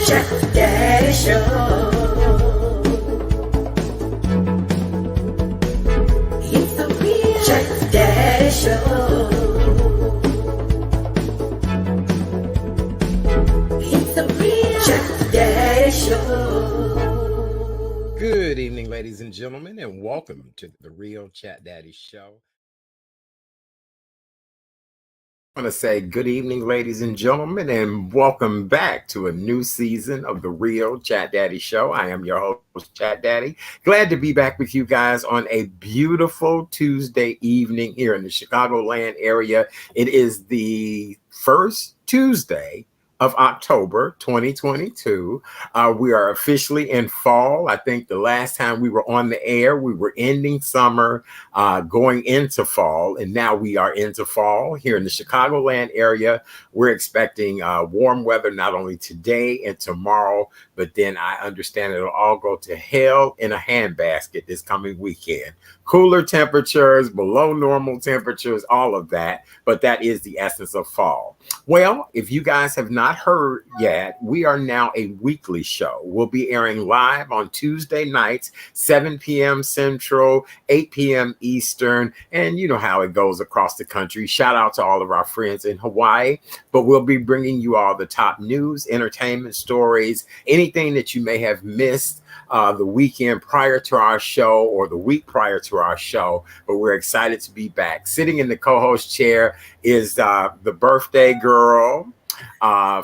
Chat Daddy Show. It's the real Chat Daddy Show. It's the real Chat Daddy Show. Good evening, ladies and gentlemen, and welcome to the Real Chat Daddy Show. I want to say good evening, ladies and gentlemen, and welcome back to a new season of the Real Chat Daddy Show. I am your host, Chat Daddy. Glad to be back with you guys on a beautiful Tuesday evening here in the Chicagoland area. It is the first Tuesday of October 2022. We are officially in fall. I think the last time we were on the air, we were ending summer, going into fall, and now we are into fall here in the Chicagoland area. We're expecting warm weather not only today and tomorrow, but then I understand it'll all go to hell in a handbasket this coming weekend. Cooler temperatures, below normal temperatures, all of that, but that is the essence of fall. Well, if you guys have not heard yet, we are now a weekly show. We'll be airing live on Tuesday nights, 7 p.m. Central, 8 p.m. Eastern, and you know how it goes across the country. Shout out to all of our friends in Hawaii, but we'll be bringing you all the top news, entertainment stories, anything that you may have missed the weekend prior to our show or the week prior to our show, but we're excited to be back. Sitting in the co-host chair is the birthday girl,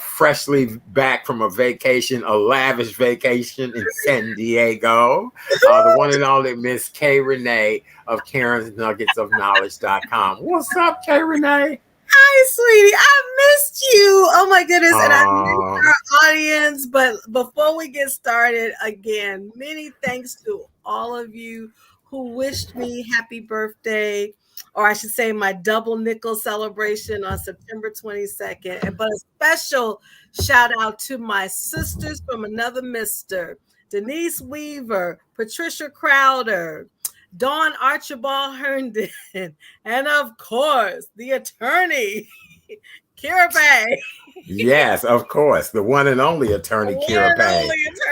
freshly back from a vacation, a lavish vacation in San Diego, the one and only Miss K. Renee of Karen's Nuggets of Knowledge.com. What's up, K. Renee? Hi, sweetie. I missed you. Oh, my goodness. And I missed our audience. But before we get started, again, many thanks to all of you who wished me happy birthday, or I should say my double nickel celebration on September 22nd. But a special shout out to my sisters from another mister, Denise Weaver, Patricia Crowder, Dawn Archibald Herndon, and of course, the attorney, Kira Bay. Yes, of course, the one and only attorney, Kira Bay.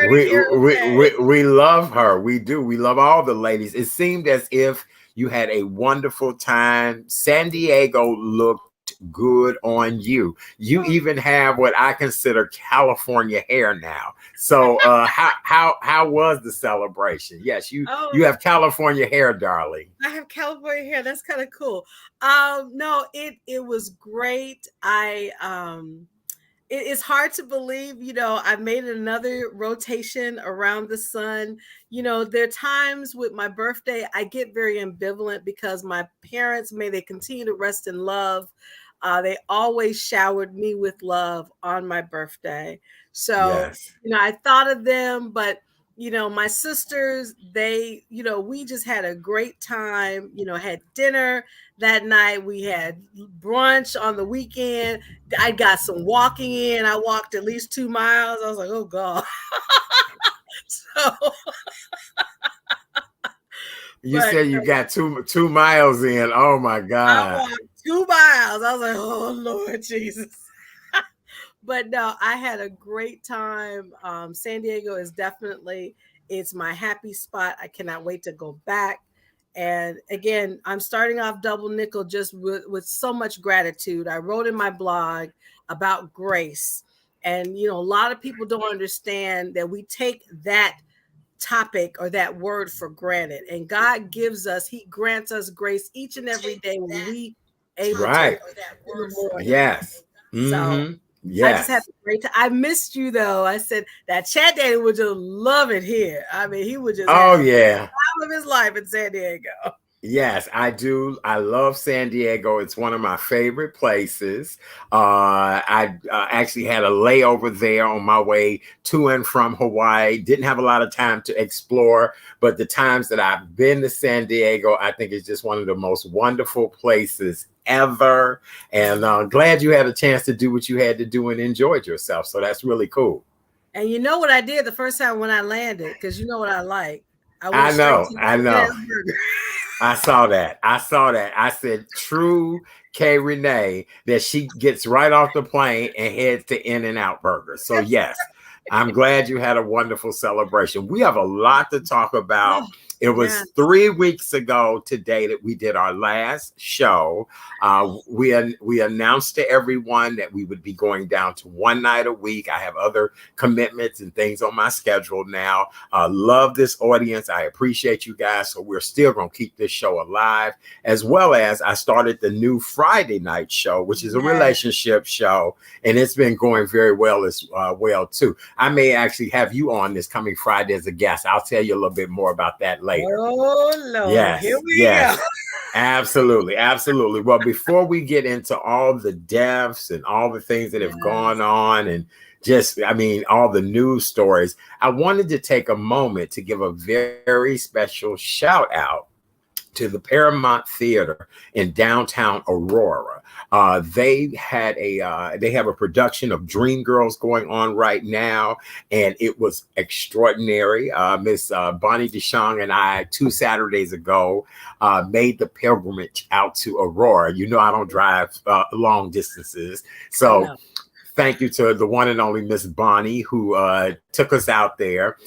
We we love her. We do. We love all the ladies. It seemed as if you had a wonderful time. San Diego looked good on you. You even have what I consider California hair now. So how was the celebration? Yes, you have California hair, darling. I have California hair. That's kind of cool. No, it was great. It's hard to believe, I made another rotation around the sun. There are times with my birthday, I get very ambivalent because my parents, may they continue to rest in love, they always showered me with love on my birthday. So, yes. I thought of them, but my sisters, they, we just had a great time, had dinner that night. We had brunch on the weekend. I got some walking in. I walked at least 2 miles. I was like, oh God. You said you got two miles in. Oh my God. I walked 2 miles. I was like, oh Lord Jesus. But no, I had a great time. San Diego is definitely, it's my happy spot. I cannot wait to go back. And again, I'm starting off double nickel just with so much gratitude. I wrote in my blog about grace. And, a lot of people don't understand that we take that topic or that word for granted. And God gives us, he grants us grace each and every day when we able right. to that word. Yes. Mm-hmm. So yes. I just had a great time. I missed you though. I said that Chat Daddy would just love it here. I mean, he would just have the time of his life in San Diego. Yes, I do. I love San Diego. It's one of my favorite places. I actually had a layover there on my way to and from Hawaii. Didn't have a lot of time to explore, but the times that I've been to San Diego, I think it's just one of the most wonderful places ever. And glad you had a chance to do what you had to do and enjoyed yourself. So that's really cool. And you know what I did the first time when I landed, because you know what I like. I know. I saw that. I said, true K. Renee, that she gets right off the plane and heads to In-N-Out Burger. So yes, I'm glad you had a wonderful celebration. We have a lot to talk about. Oh, It yeah. was 3 weeks ago today that we did our last show. We announced to everyone that we would be going down to one night a week. I have other commitments and things on my schedule now. Love this audience. I appreciate you guys. So we're still going to keep this show alive, as well as I started the new Friday night show, which is a relationship show, and it's been going very well as well too. I may actually have you on this coming Friday as a guest. I'll tell you a little bit more about that later. Oh Lord, Yes, here we yes. go. Absolutely, absolutely. Well, before we get into all the deaths and all the things that have gone on and just, I mean, all the news stories, I wanted to take a moment to give a very special shout out to the Paramount Theater in downtown Aurora. They have a production of Dreamgirls going on right now, and it was extraordinary. Miss Bonnie DeShong and I 2 Saturdays ago made the pilgrimage out to Aurora. You know, I don't drive long distances, so thank you to the one and only Miss Bonnie who took us out there.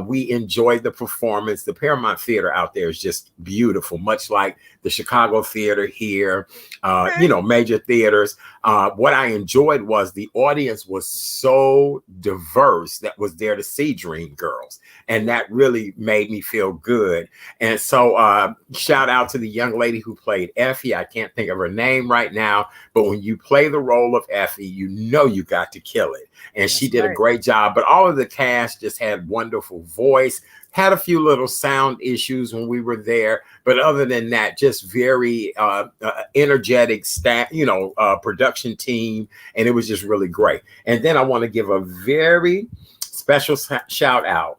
We enjoyed the performance. The Paramount Theater out there is just beautiful, much like the Chicago Theater here, major theaters. What I enjoyed was the audience was so diverse that was there to see Dreamgirls. And that really made me feel good. And so shout out to the young lady who played Effie. I can't think of her name right now, but when you play the role of Effie, you know you got to kill it. And she did a great job. But all of the cast just had wonderful voice, had a few little sound issues when we were there. But other than that, just very energetic staff, production team. And it was just really great. And then I want to give a very special shout out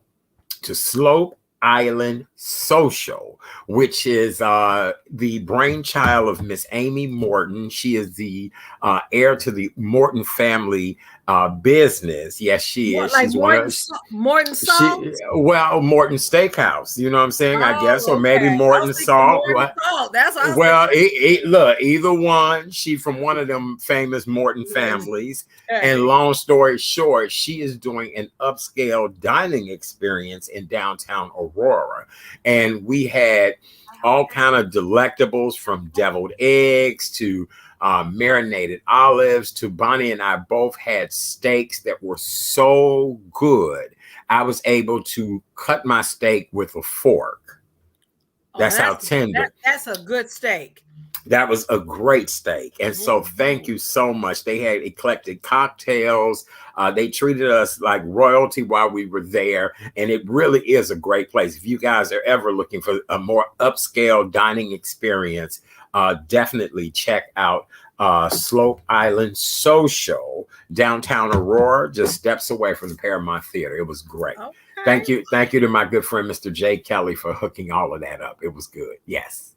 to Slope Island Social, which is the brainchild of Miss Amy Morton. She is the heir to the Morton family business. Yes, she is. Like she's Morton Salt? Morton Steakhouse. You know what I'm saying? I guess, or maybe Morton Salt. That's what well, look, either one. She from one of them famous Morton families. And long story short, she is doing an upscale dining experience in downtown Aurora. And we had all kind of delectables from deviled eggs to marinated olives to Bonnie and I both had steaks that were so good. I was able to cut my steak with a fork. That's how tender. That's a good steak. That was a great steak. And so thank you so much. They had eclectic cocktails. They treated us like royalty while we were there. And it really is a great place. If you guys are ever looking for a more upscale dining experience, definitely check out Slope Island Social, downtown Aurora, just steps away from the Paramount Theater. It was great. Okay. Thank you to my good friend, Mr. Jay Kelly, for hooking all of that up. It was good. Yes.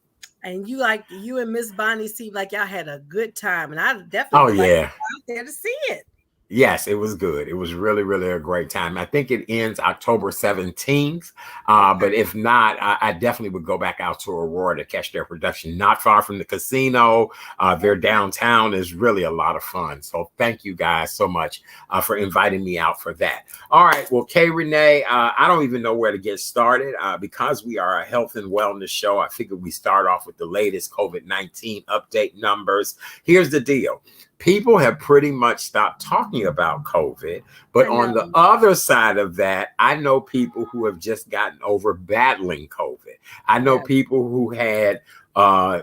And you and Miss Bonnie seemed like y'all had a good time. And I definitely out there to see it. Yes, it was good. It was really, really a great time. I think it ends October 17th. But if not, I definitely would go back out to Aurora to catch their production. Not far from the casino. Their downtown is really a lot of fun. So thank you guys so much for inviting me out for that. All right. Well, Kay Renee, I don't even know where to get started. Because we are a health and wellness show, I figured we start off with the latest COVID-19 update numbers. Here's the deal. People have pretty much stopped talking about COVID, but on the other side of that, I know people who have just gotten over battling COVID. I know people who had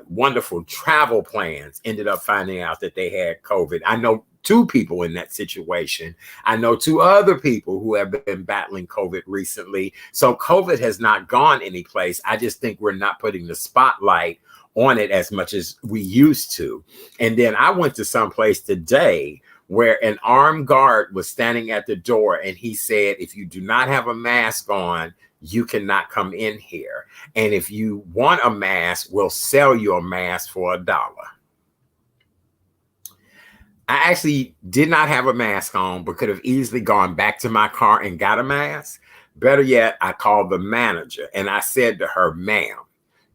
wonderful travel plans, ended up finding out that they had COVID. I know 2 people in that situation. I know 2 other people who have been battling COVID recently. So COVID has not gone anyplace. I just think we're not putting the spotlight on it as much as we used to. And then I went to some place today where an armed guard was standing at the door and he said, if you do not have a mask on, you cannot come in here. And if you want a mask, we'll sell you a mask for $1. I actually did not have a mask on, but could have easily gone back to my car and got a mask. Better yet, I called the manager and I said to her, ma'am,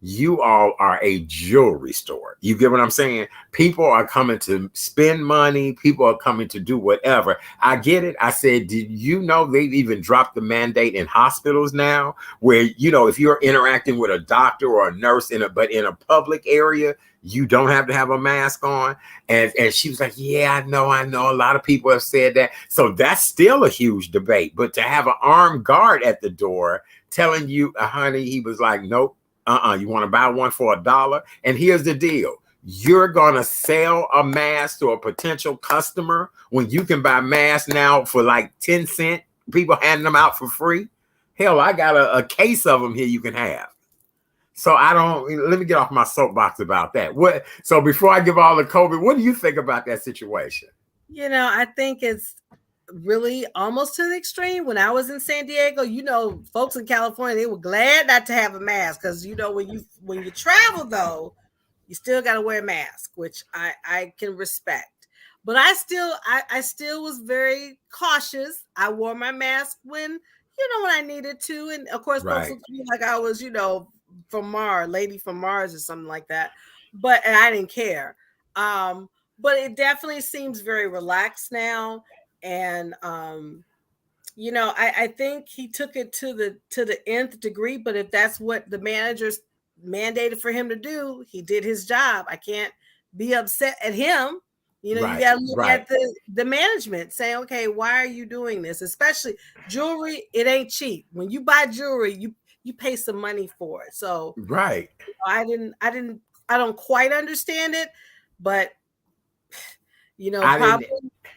you all are a jewelry store. You get what I'm saying? People are coming to spend money. People are coming to do whatever. I get it. I said, did you know they've even dropped the mandate in hospitals now where, you know, if you're interacting with a doctor or a nurse but in a public area, you don't have to have a mask on. And she was like, yeah, I know. A lot of people have said that. So that's still a huge debate. But to have an armed guard at the door telling you, honey, he was like, nope. You want to buy one for $1? And here's the deal. You're going to sell a mask to a potential customer when you can buy masks now for like 10 cents. People handing them out for free. Hell, I got a case of them here you can have. So let me get off my soapbox about that. So before I give all the COVID, what do you think about that situation? You know, I think it's really almost to the extreme. When I was in San Diego, you know, folks in California, they were glad not to have a mask because, you know, when you travel though, you still got to wear a mask, which I can respect. But I still was very cautious. I wore my mask when I needed to, and of course, folks looked at me like I was, from Mars, lady from Mars or something like that. And I didn't care. But it definitely seems very relaxed now. And I think he took it to the nth degree, but if that's what the managers mandated for him to do, he did his job. I can't be upset at him. You got to look at the management saying, okay, why are you doing this? Especially jewelry, it ain't cheap. When you buy jewelry, you pay some money for it. So I don't quite understand it, but probably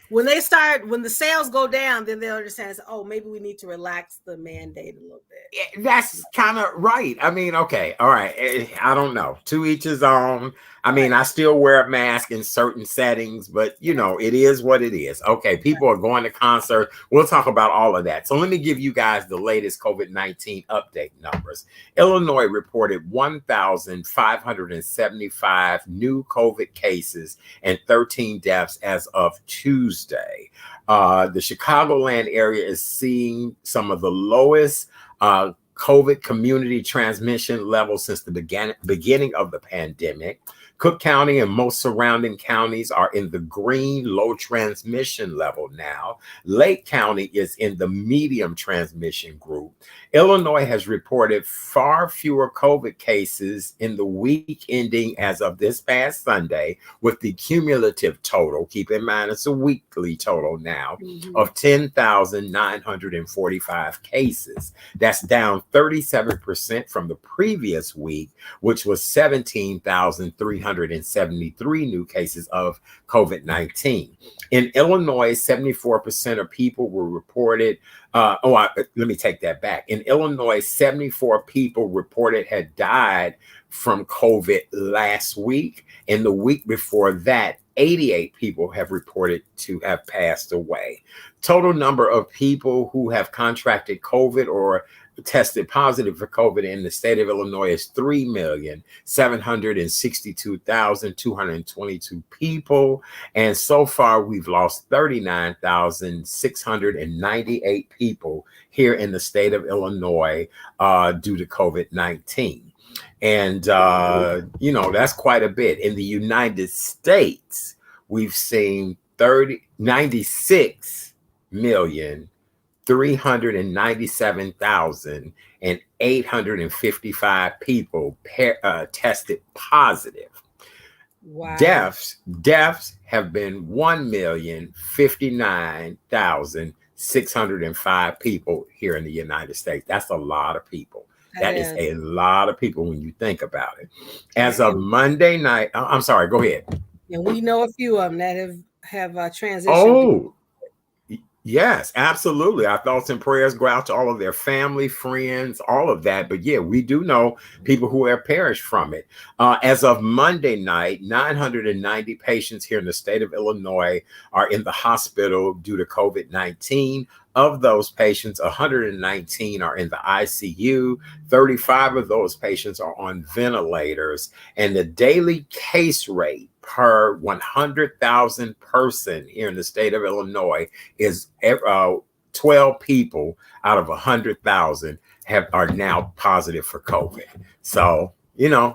when the sales go down, then they'll understand, oh, maybe we need to relax the mandate a little bit. That's kind of right. I mean, okay. All right. I don't know. To each his own. I mean, I still wear a mask in certain settings, but it is what it is. Okay. People are going to concerts. We'll talk about all of that. So let me give you guys the latest COVID-19 update numbers. Illinois reported 1,575 new COVID cases and 13 deaths as of Tuesday. The Chicagoland area is seeing some of the lowest COVID community transmission levels since the beginning of the pandemic. Cook County and most surrounding counties are in the green low transmission level now. Lake County is in the medium transmission group. Illinois has reported far fewer COVID cases in the week ending as of this past Sunday, with the cumulative total, keep in mind it's a weekly total now, of 10,945 cases. That's down 37% from the previous week, which was 17,373 new cases of COVID-19. In Illinois, 74% of people were reported. Let me take that back. In Illinois, 74 people reported had died from COVID last week. And the week before that, 88 people have reported to have passed away. Total number of people who have contracted COVID or tested positive for COVID in the state of Illinois is 3,762,222 people. And so far, we've lost 39,698 people here in the state of Illinois due to COVID-19. And, that's quite a bit. In the United States, we've seen 96,397,855 people tested positive. Wow. Deaths have been 1,059,605 people here in the United States. That's a lot of people. That is a lot of people when you think about it. As of Monday night, I'm sorry, go ahead. And we know a few of them that have transitioned. Oh, yes, absolutely. Our thoughts and prayers go out to all of their family, friends, all of that. But yeah, we do know people who have perished from it. As of Monday night, 990 patients here in the state of Illinois are in the hospital due to COVID-19. Of those patients, 119 are in the ICU. 35 of those patients are on ventilators. And the daily case rate per 100,000 person here in the state of Illinois is 12 people out of 100,000 are now positive for COVID. So,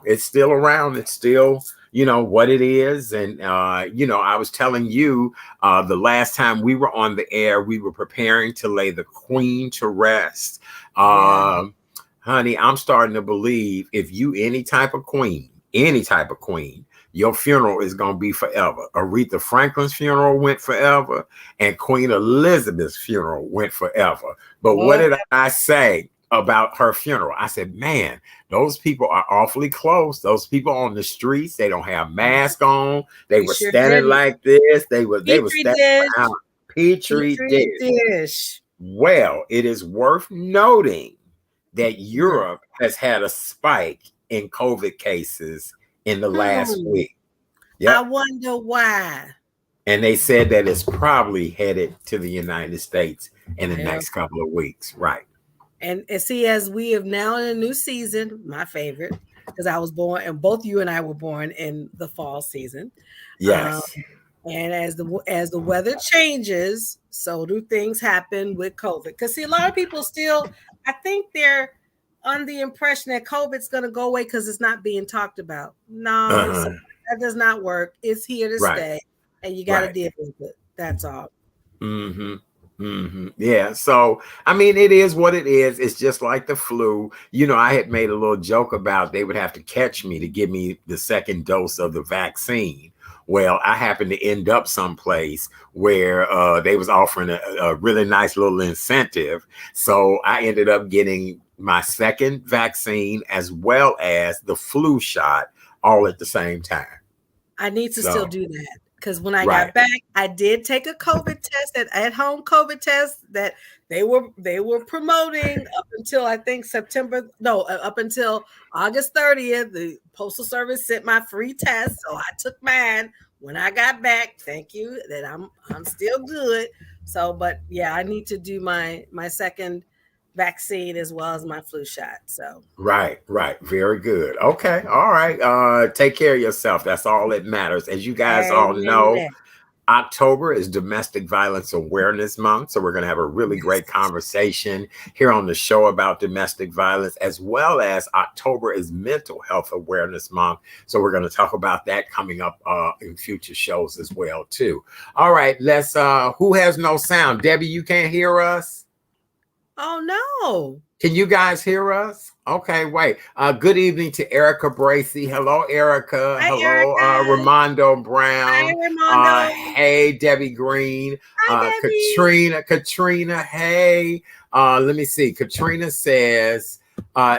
it's still around. It's still, what it is. And, I was telling you the last time we were on the air, we were preparing to lay the queen to rest. Yeah. Honey, I'm starting to believe if you any type of queen, your funeral is going to be forever. Aretha Franklin's funeral went forever, and Queen Elizabeth's funeral went forever. But what Oh, did I say about her funeral? I said, man, those people are awfully close. Those people on the streets, they don't have masks on. They they were sure standing didn't. like this. They were Petri standing dish. around Petri Petri dish. dish. Well, it is worth noting that Yeah. Europe has had a spike in COVID cases in the last Hmm. week. I Yep. wonder why. And they said that it's probably headed to the United States in the Yeah. next couple of weeks. Right. And see, as we have now in a new season, my favorite, because I was born, and both you and I were born in the fall season. Um, Yes. and as the weather changes, so do things happen with COVID. Because see, a lot of people still, I think they're on the impression that COVID's going to go away because it's not being talked about. No, so Uh-huh. that does not work. It's here to Right. stay, and you got to Right. deal with it. That's all. Mm-hmm. Mm-hmm. Yeah. So, I mean, it is what it is. It's just like the flu. I had made a little joke about they would have to catch me to give me the second dose of the vaccine. Well, I happened to end up someplace where they was offering a really nice little incentive. So I ended up getting my second vaccine as well as the flu shot all at the same time. I need to still So, do that because when I got right. back, I did take a COVID test, at home COVID test that they were promoting up until I think September. No, up until August 30th. The Postal Service sent my free test, so I took mine when I got back. Thank you that I'm still good. So, but yeah, I need to do my second vaccine as well as my flu shot. So, Right, right. Very good. Okay. All right. Take care of yourself. That's all that matters. As you guys all amen to know, that. October is Domestic Violence Awareness Month. So we're going to have a really great Yes. conversation here on the show about domestic violence, as well as October is Mental Health Awareness Month. So we're going to talk about that coming up in future shows as well, too. All right. Let's who has no sound? Debbie, you can't hear us? Oh no. Can you guys hear us? Okay, wait. Good evening to Erica Bracy. Hello, Erica. Hi, Hello, Erica. Ramondo Hi, Brown. Ramondo. Hey, Debbie Green. Hi, Debbie. Katrina. Hey. Let me see. Katrina says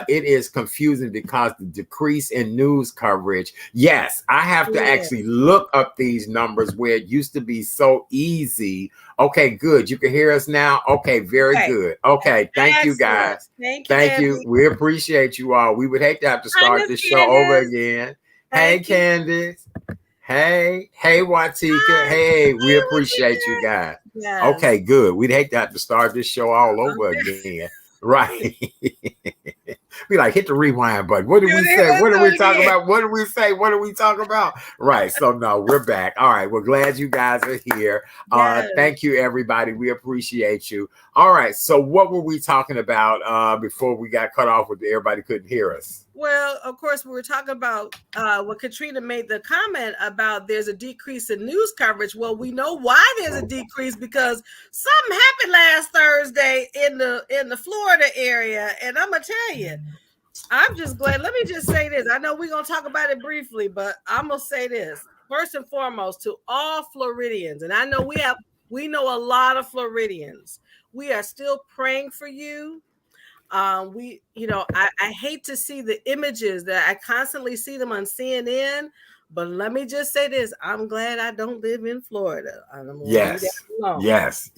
it is confusing because the decrease in news coverage. Yes, I have to Yeah. actually look up these numbers where it used to be so easy. Okay, good. You can hear us now. Okay, very Okay. good. Okay, thank you Excellent. guys. Thank you, Thank you. Debbie. We appreciate you all. We would hate to have to Hi, start Miss this show over Candace. again. Hey, Thank you. Candace. Hey, Watika. Hi. Hey, we Hey, appreciate you Watika. guys. Yes. Okay, good. We'd hate to have to start this show all over Okay. again. Right. We like hit the rewind button. What did we say? Let's What did do we it talk again. about? What did we say? What did we talk about? Right. So no, we're back. All right. We're glad you guys are here. Yes. Thank you, everybody. We appreciate you. All right. So what were we talking about before we got cut off with everybody couldn't hear us? Well, of course, we were talking about what Katrina made the comment about there's a decrease in news coverage. Well, we know why there's a decrease because something happened last Thursday in the Florida area, and I'm gonna tell you, I'm just glad. Let me just say this. I know we're gonna talk about it briefly, but I'm gonna say this first and foremost to all Floridians, and I know we know a lot of Floridians. We are still praying for you. I hate to see the images that I constantly see them on CNN, but let me just say this: I'm glad I don't live in Florida. I'm gonna leave that Yes. alone. Yes.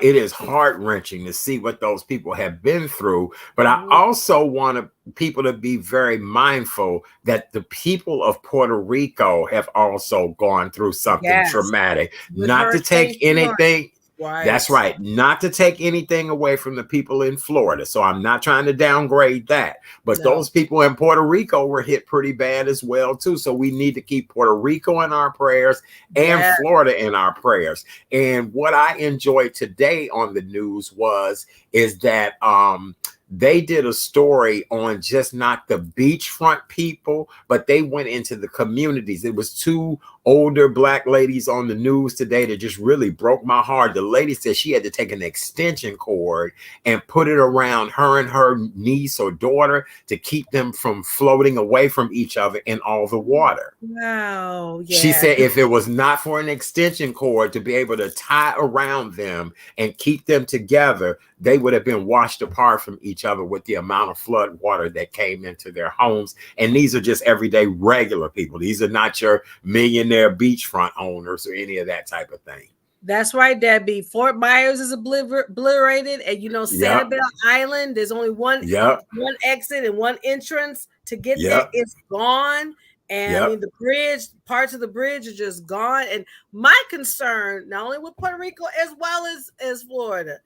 It is heart-wrenching to see what those people have been through. But I also want people to be very mindful that the people of Puerto Rico have also gone through something traumatic. With Not to take anything. Right. That's right. Not to take anything away from the people in Florida. So I'm not trying to downgrade that. But those people in Puerto Rico were hit pretty bad as well, too. So we need to keep Puerto Rico in our prayers and Florida in our prayers. And what I enjoyed today on the news is that they did a story on just not the beachfront people, but they went into the communities. It was two older Black ladies on the news today that just really broke my heart. The lady said she had to take an extension cord and put it around her and her niece or daughter to keep them from floating away from each other in all the water. Wow. Yeah. She said if it was not for an extension cord to be able to tie around them and keep them together, they would have been washed apart from each other with the amount of flood water that came into their homes. And these are just everyday regular people. These are not your millionaire beachfront owners or any of that type of thing. That's right, Debbie. Fort Myers is obliterated, and Sanibel Island. There's only one exit and one entrance to get there. It's gone, and I mean the bridge. Parts of the bridge are just gone. And my concern, not only with Puerto Rico as well as Florida,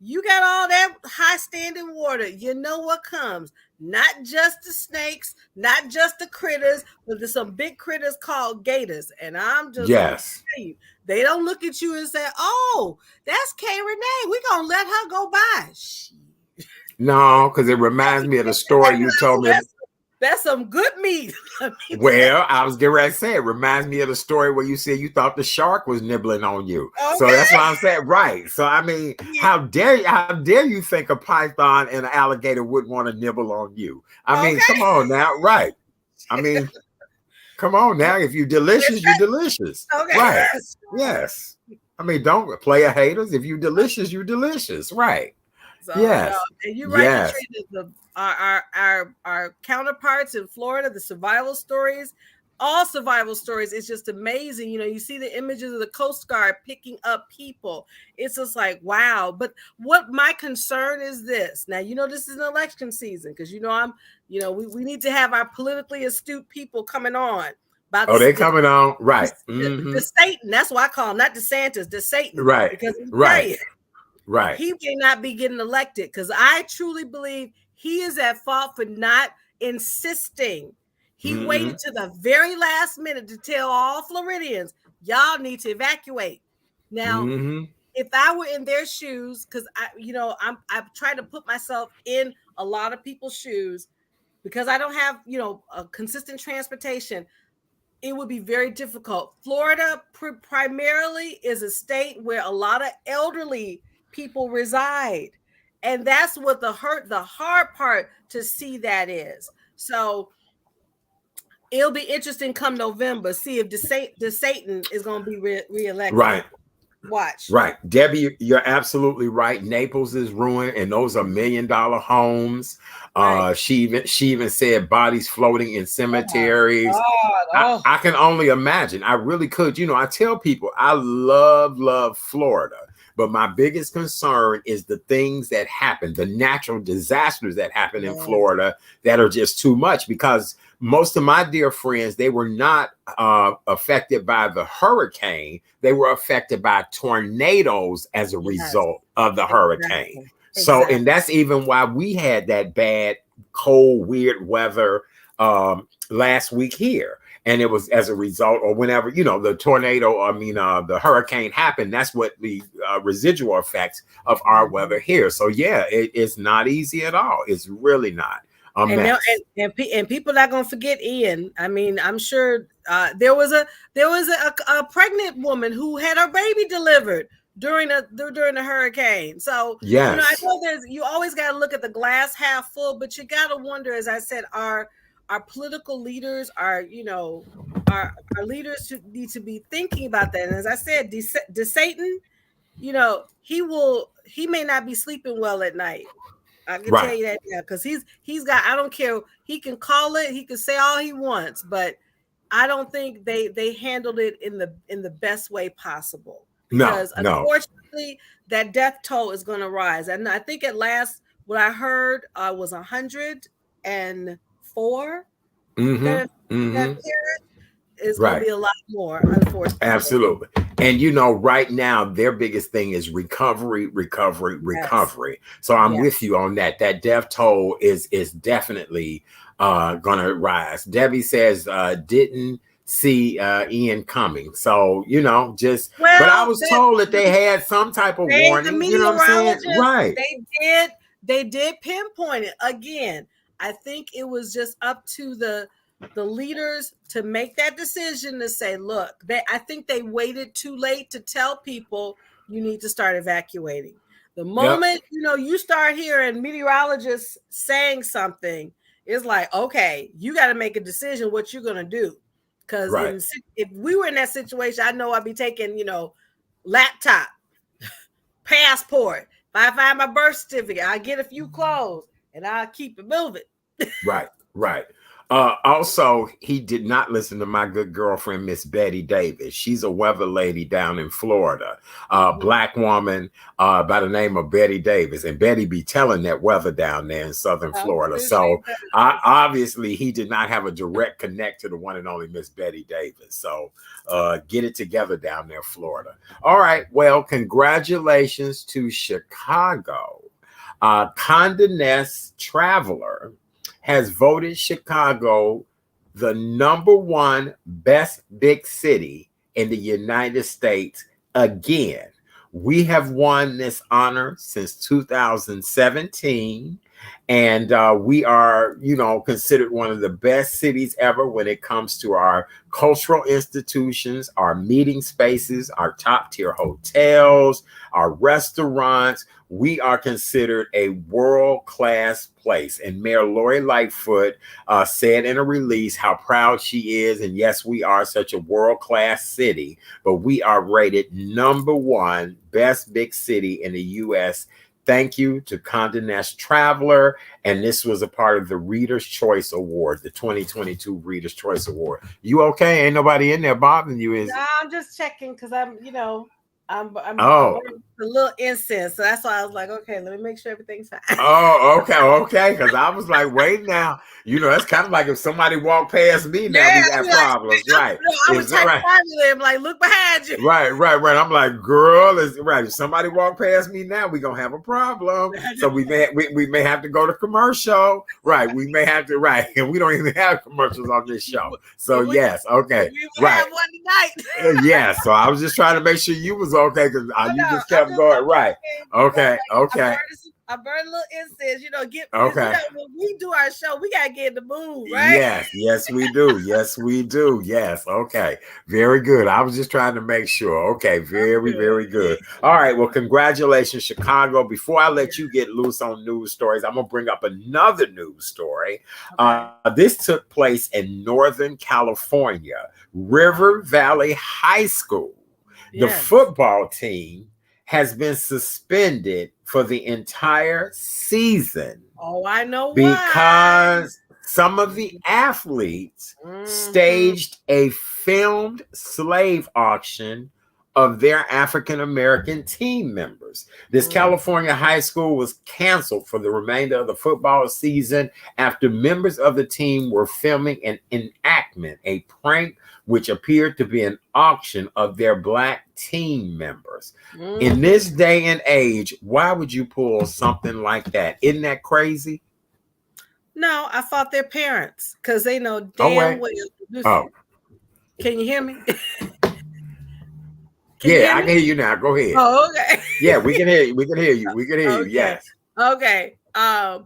you got all that high standing water. You know what comes? Not just the snakes, not just the critters, but there's some big critters called gators. And I'm just gonna tell you, they don't look at you and say, "Oh, that's K Renee. We're gonna let her go by." No, because it reminds me of the story you told me. That's some good meat. Well, I was getting ready to say, it reminds me of the story where you said you thought the shark was nibbling on you. Okay. So that's what I'm saying. Right. So, I mean, how dare you think a python and an alligator would want to nibble on you? I mean, come on now. Right. I mean, come on now. If you're delicious, you're delicious. Okay. Right. Yes. I mean, don't play a haters. If you're delicious, you're delicious. Right. So, yes. And you're right. Yes. Our counterparts in Florida, the survival stories, all survival stories, it's just amazing. You see the images of the Coast Guard picking up people. It's just like, wow. But what my concern is this. Now, this is an election season because, we need to have our politically astute people coming on. They're coming on. Right. The Satan. That's what I call him, not DeSantis, the Satan. Right. Because right. He may not be getting elected because I truly believe he is at fault for not insisting. He waited to the very last minute to tell all Floridians, y'all need to evacuate. Now, if I were in their shoes, because I've tried to put myself in a lot of people's shoes because I don't have, a consistent transportation. It would be very difficult. Florida primarily is a state where a lot of elderly people reside. And that's what the hard part to see that is. So it'll be interesting come November, see if the Satan is going to be reelected. Right. Watch. Right. Debbie, you're absolutely right. Naples is ruined, and those are $1 million homes. Right. She even said bodies floating in cemeteries. I can only imagine. I really could. I tell people I love Florida. But my biggest concern is the things that happen, the natural disasters that happen in Florida that are just too much, because most of my dear friends, they were not affected by the hurricane. They were affected by tornadoes as a result of the hurricane. So, and that's even why we had that bad, cold, weird weather last week here. And it was as a result, or whenever, the tornado, the hurricane happened, that's what the residual effects of our weather here. So, yeah, it's not easy at all. It's really not. And people not going to forget Ian. I mean, I'm sure there was a pregnant woman who had her baby delivered during the hurricane. So, yes. I know you always got to look at the glass half full, but you got to wonder, as I said, our political leaders, our leaders should need to be thinking about that. And as I said, the Satan, he may not be sleeping well at night. I can tell you that now, because he's got, I don't care, he can call it, he can say all he wants, but I don't think they handled it in the best way possible. Because unfortunately, that death toll is going to rise. And I think at last, what I heard was 104. That is going to be a lot more, unfortunately. Absolutely. And right now their biggest thing is recovery. So I'm with you on that. That death toll is definitely gonna rise. Debbie says didn't see Ian coming. So but I was told that they had some type of warning. You know what I'm saying? Right. They did. they did pinpoint it again. I think it was just up to the leaders to make that decision to say, look, I think they waited too late to tell people you need to start evacuating. The moment you start hearing meteorologists saying something, it's like, okay, you got to make a decision what you're gonna do. Because if we were in that situation, I know I'd be taking, laptop, passport. If I find my birth certificate, I get a few clothes and I'll keep it moving. Right. Also, he did not listen to my good girlfriend, Miss Betty Davis. She's a weather lady down in Florida, black woman by the name of Betty Davis. And Betty be telling that weather down there in Southern Florida. So obviously, he did not have a direct connect to the one and only Miss Betty Davis. So get it together down there, Florida. All right. Well, congratulations to Chicago. Condé Nast Traveler has voted Chicago the #1 best big city in the United States again. We have won this honor since 2017. And we are, considered one of the best cities ever when it comes to our cultural institutions, our meeting spaces, our top tier hotels, our restaurants. We are considered a world-class place. And Mayor Lori Lightfoot said in a release how proud she is. And yes, we are such a world-class city, but we are rated #1 best big city in the U.S. Thank you to Condé Nast Traveler. And this was a part of the Reader's Choice Award, the 2022 Reader's Choice Award. You okay? Ain't nobody in there bothering you, is it? No, I'm just checking because I'm a little incense. So that's why I was like, okay, let me make sure everything's fine. Oh, okay. Because I was like, wait now. That's kind of like if somebody walked past me now, we got problems, right? I was I'm like, look behind you. Right. I'm like, girl, is right. If somebody walk past me now, we're gonna have a problem. So we may have to go to commercial. Right. We may have to, right. And we don't even have commercials on this show. So yes, okay. We will have one tonight. Yeah. So I was just trying to make sure you was okay because you just kept going. Right. Okay. I burn a little incense, okay. When we do our show, we gotta get in the mood, right? Yes, we do. Yes, okay. Very good. I was just trying to make sure. Okay, very good. All right, well, congratulations, Chicago. Before I let you get loose on news stories, I'm gonna bring up another news story. Okay. This took place in Northern California, River Valley High School. The football team has been suspended for the entire season. Oh, I know because some of the athletes staged a filmed slave auction of their African-American team members. This California high school was canceled for the remainder of the football season after members of the team were filming an enactment, a prank which appeared to be an auction of their black team members. In this day and age, why would you pull something like that? Isn't that crazy? No, I thought their parents, because they know damn well. Can you hear me? I can hear you now. Go ahead. Oh, okay. Yeah, we can hear you. We can hear you. Yes. Okay. I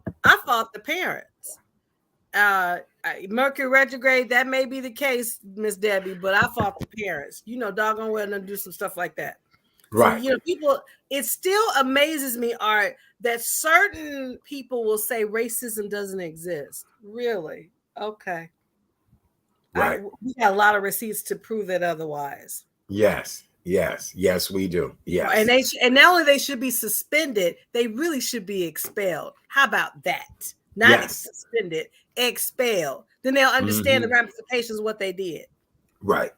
thought the parents. Mercury retrograde, that may be the case, Miss Debbie, but I fought the parents. Doggone well to do some stuff like that. Right. So, people, it still amazes me, Art, that certain people will say racism doesn't exist. Really? Okay. Right. We got a lot of receipts to prove that otherwise. Yes, we do. Yes. And not only they should be suspended, they really should be expelled. How about that? Not suspended, expelled. Then they'll understand the ramifications of what they did. Right.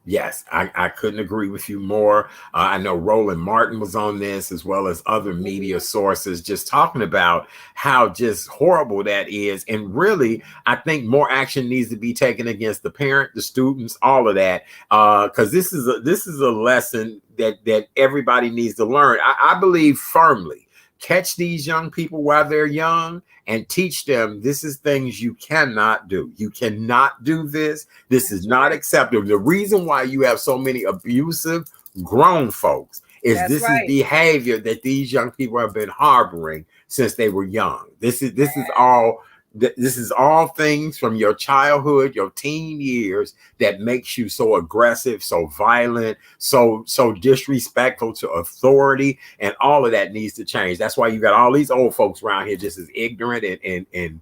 Yes, I couldn't agree with you more. I know Roland Martin was on this, as well as other media sources, just talking about how just horrible that is. And really, I think more action needs to be taken against the parent, the students, all of that, because this is a lesson that everybody needs to learn. I believe firmly. Catch these young people while they're young and teach them this is things you cannot do. You cannot do this. This is not acceptable. The reason why you have so many abusive grown folks Is That's this is right. behavior that these young people have been harboring since they were young. This is all things from your childhood, your teen years, that makes you so aggressive, so violent, so disrespectful to authority, and all of that needs to change. That's why you got all these old folks around here just as ignorant and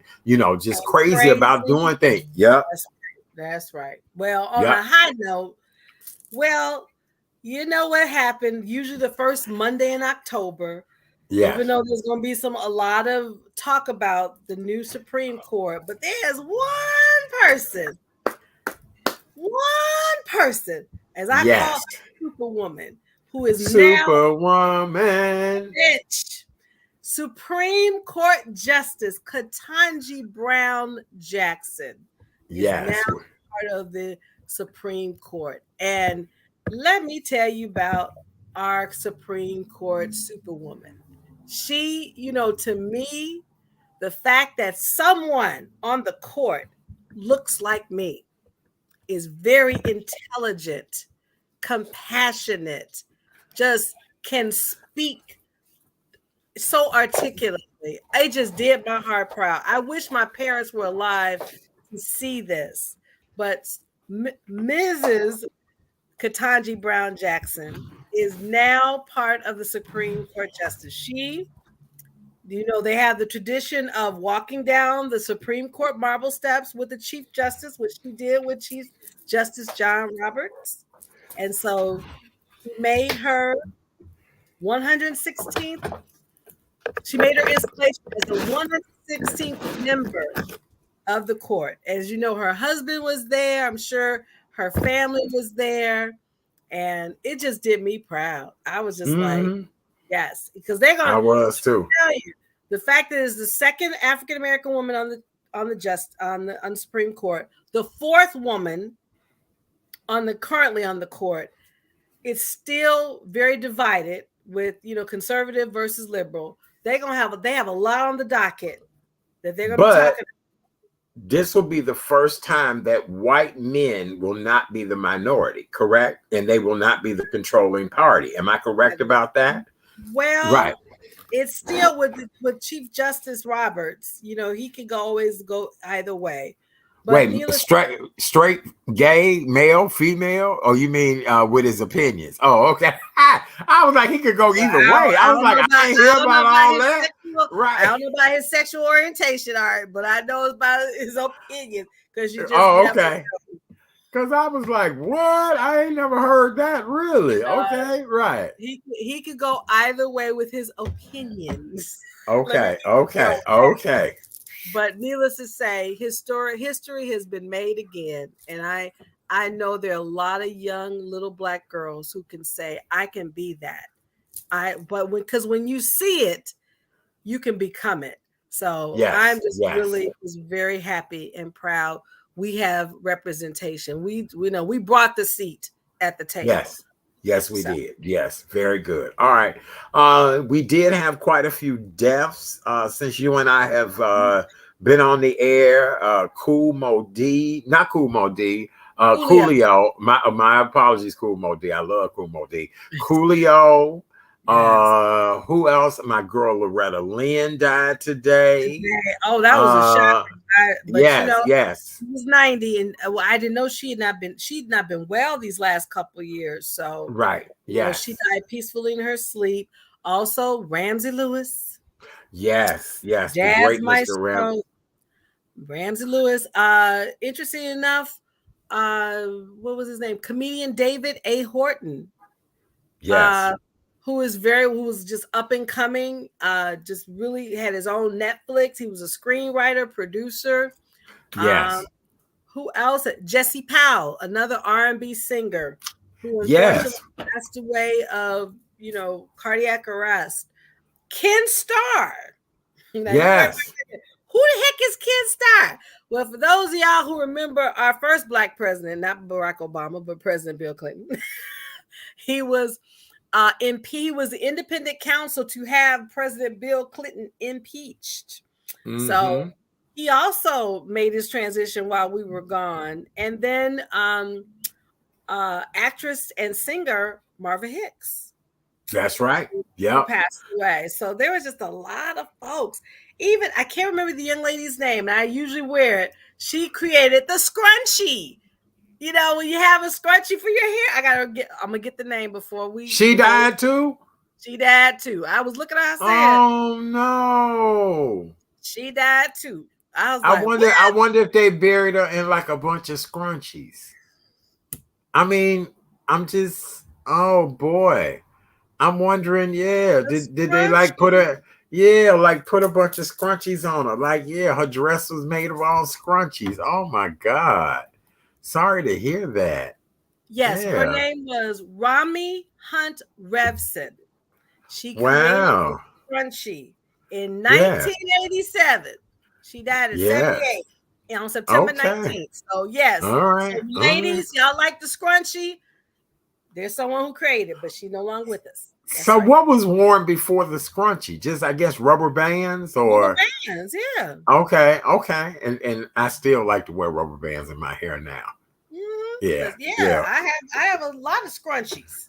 just And crazy about crazy. doing things. Yep, That's that's right. Well, on a yep, high note, well, you know what happened? Usually the first Monday in October, even yes, though there's going to be a lot of talk about the new Supreme Court, but there's one person, as I call her, yes. Superwoman, who is now Superwoman. rich. Supreme Court Justice Ketanji Brown Jackson is now Yes. part of the Supreme Court. And let me tell you about our Supreme Court Superwoman. She, to me, the fact that someone on the court looks like me is very intelligent, compassionate, just can speak so articulately. It just did my heart proud. I wish my parents were alive to see this. But Mrs. Ketanji Brown Jackson is now part of the Supreme Court Justice. They have the tradition of walking down the Supreme Court marble steps with the Chief Justice, which she did with Chief Justice John Roberts. And so she made her 116th. She made her installation as the 116th member of the court. As you know, her husband was there. I'm sure her family was there. And it just did me proud. I was just like, Hmm. yes, because they're I gonna was too. tell you the fact that it's the second African American woman on the Supreme Court, the fourth woman currently on the court. It's still very divided with conservative versus liberal. They have a lot on the docket that they're gonna be But talking. this will be the first time that white men will not be the minority, correct? And they will not be the controlling party. Am I correct about that? Right. Well, it's still with Chief Justice Roberts. He can always go either way. But Wait, needless, straight, gay, male, female? Oh, you mean with his opinions? Oh, okay. I was like, he could go either way. I was like, I ain't hear about all that. I Right. don't know about his sexual orientation, all right, but I know about his opinion because you just Oh, never okay. Because I was like, what? I ain't never heard that. Really? Okay, right. he could go either way with his opinions. Let me Okay, be okay, clear. okay. But needless to say, history has been made again, and I know there are a lot of young little black girls who can say, I can be that. Because when you see it, you can become it. So I'm Yes, just yes, really was very happy and proud. We have representation. We brought the seat at the table. yes. Yes, we So did. Yes, very good. All right. We did have quite a few deaths since you and I have been on the air. Cool Mo D, not Cool Mo D, Julio, Coolio. My apologies, Cool Mo D. I love Cool Mo D. Coolio. yes. Who else? My girl Loretta Lynn died today. Oh, that was a shock. But Yes, yes. she was 90, and I didn't know she'd not been well these last couple of years. So, Right. she Yes. died peacefully in her sleep. Also, Ramsey Lewis, Yes. Yes. The jazz great Mr. Ram. maestro, Ramsey Lewis. Interesting enough, what was his name? Comedian David A. Horton. Yes. Who was just up and coming, just really had his own Netflix. He was a screenwriter, producer. Um, Yes. who else? Jesse Powell, another R&B singer who unfortunately Yes. passed away of, cardiac arrest. Ken Starr. Now you might Yes. be, who the heck is Ken Starr? Well, for those of y'all who remember our first black president, not Barack Obama, but President Bill Clinton, he was he was the independent counsel to have President Bill Clinton impeached. So Mm-hmm. he also made his transition while we were gone. And then actress and singer Marva Hicks. That's right. who Yep. passed away. So there was just a lot of folks. Even I can't remember the young lady's name, and I usually wear it. She created the scrunchie. You know, when you have a scrunchie for your hair, I'm gonna get the name She before died too? she died too. I was looking at her, I said, Oh no. she died too. I was I like, wonder what? I wonder if they buried her in like a bunch of scrunchies. I mean, I'm just oh boy. I'm wondering, yeah, The did they like scrunchie. put a bunch of scrunchies on her? Like, yeah, her dress was made of all scrunchies. Oh my God. Sorry to hear that. Yes, her Yeah. name was Rami Hunt Revson. She created the Wow. scrunchie in Yeah. 1987. She died at Yes. 78 on September Okay. 19th. So, yes. All So, right. All right. ladies, y'all like the scrunchie? There's someone who created it, but she's no longer with us. That's So right. what was worn before the scrunchie? Just I guess rubber bands Rubber or bands, yeah. okay, okay. And I still like to wear rubber bands in my hair now. Yeah, Yeah, yeah. I have a lot of scrunchies.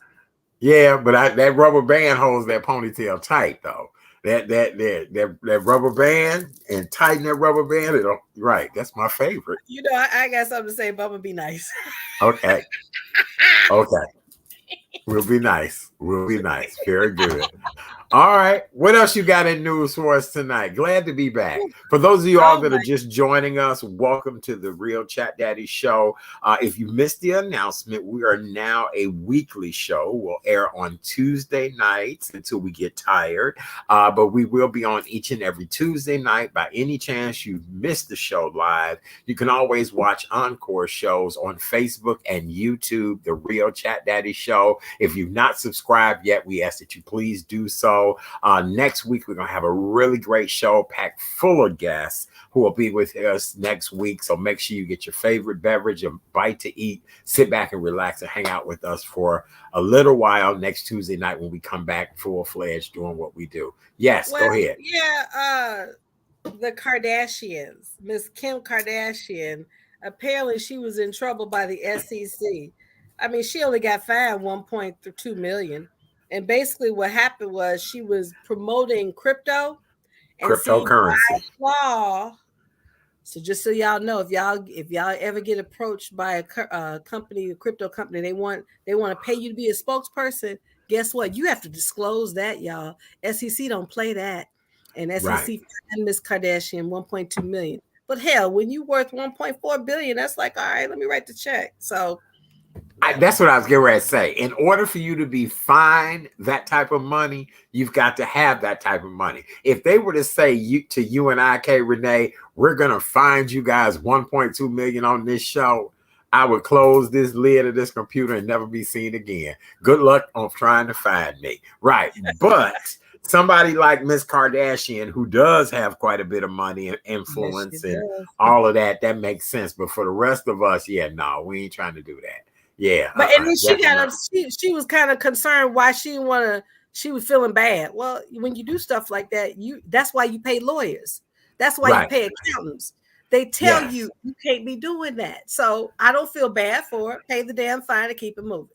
Yeah, but that rubber band holds that ponytail tight though. That rubber band and tighten that rubber band. Right. That's my favorite. You know, I got something to say, but I'm gonna be nice. Okay. Okay. We'll be nice. We'll be nice. Very good. All right. What else you got in news for us tonight? Glad to be back. For those of you all Oh that are my! just joining us, welcome to the Real Chat Daddy Show. If you missed the announcement, we are now a weekly show. We'll air on Tuesday nights until we get tired. But we will be on each and every Tuesday night. By any chance you missed the show live, you can always watch encore shows on Facebook and YouTube, the Real Chat Daddy Show. If you've not subscribed yet, we ask that you please do so. Next week, we're going to have a really great show packed full of guests who will be with us next week. So make sure you get your favorite beverage, a bite to eat, sit back and relax and hang out with us for a little while next Tuesday night when we come back full-fledged doing what we do. Yes, Well, go ahead. yeah, the Kardashians, Miss Kim Kardashian, apparently she was in trouble by the SEC. I mean, she only got fined 1.2 million. And basically what happened was she was promoting crypto and see by Cryptocurrency. law. So just so y'all know, if y'all ever get approached by a company, a crypto company, they want to pay you to be a spokesperson. Guess what? You have to disclose that, y'all. SEC don't play that, and Right. SEC and Miss Kardashian 1.2 million. But hell, when you worth 1.4 billion, that's like, all right, let me write the check. So yeah. That's what I was getting ready to say. In order for you to be fined that type of money, you've got to have that type of money. If they were to say to you and I, Renee, we're gonna find you guys 1.2 million on this show, I would close this lid of this computer and never be seen again. Good luck on trying to find me. Right. But somebody like Miss Kardashian, who does have quite a bit of money and Yes, she influence and does. all of that, that makes sense. But for the rest of us, yeah, no, we ain't trying to do that. Yeah, But and then definitely. she was kind of concerned why she didn't want to. She was feeling bad. Well, when you do stuff like that, that's why you pay lawyers. That's why you Right. pay accountants. They tell Yes. you can't be doing that. So I don't feel bad for it. Pay the damn fine and keep it moving.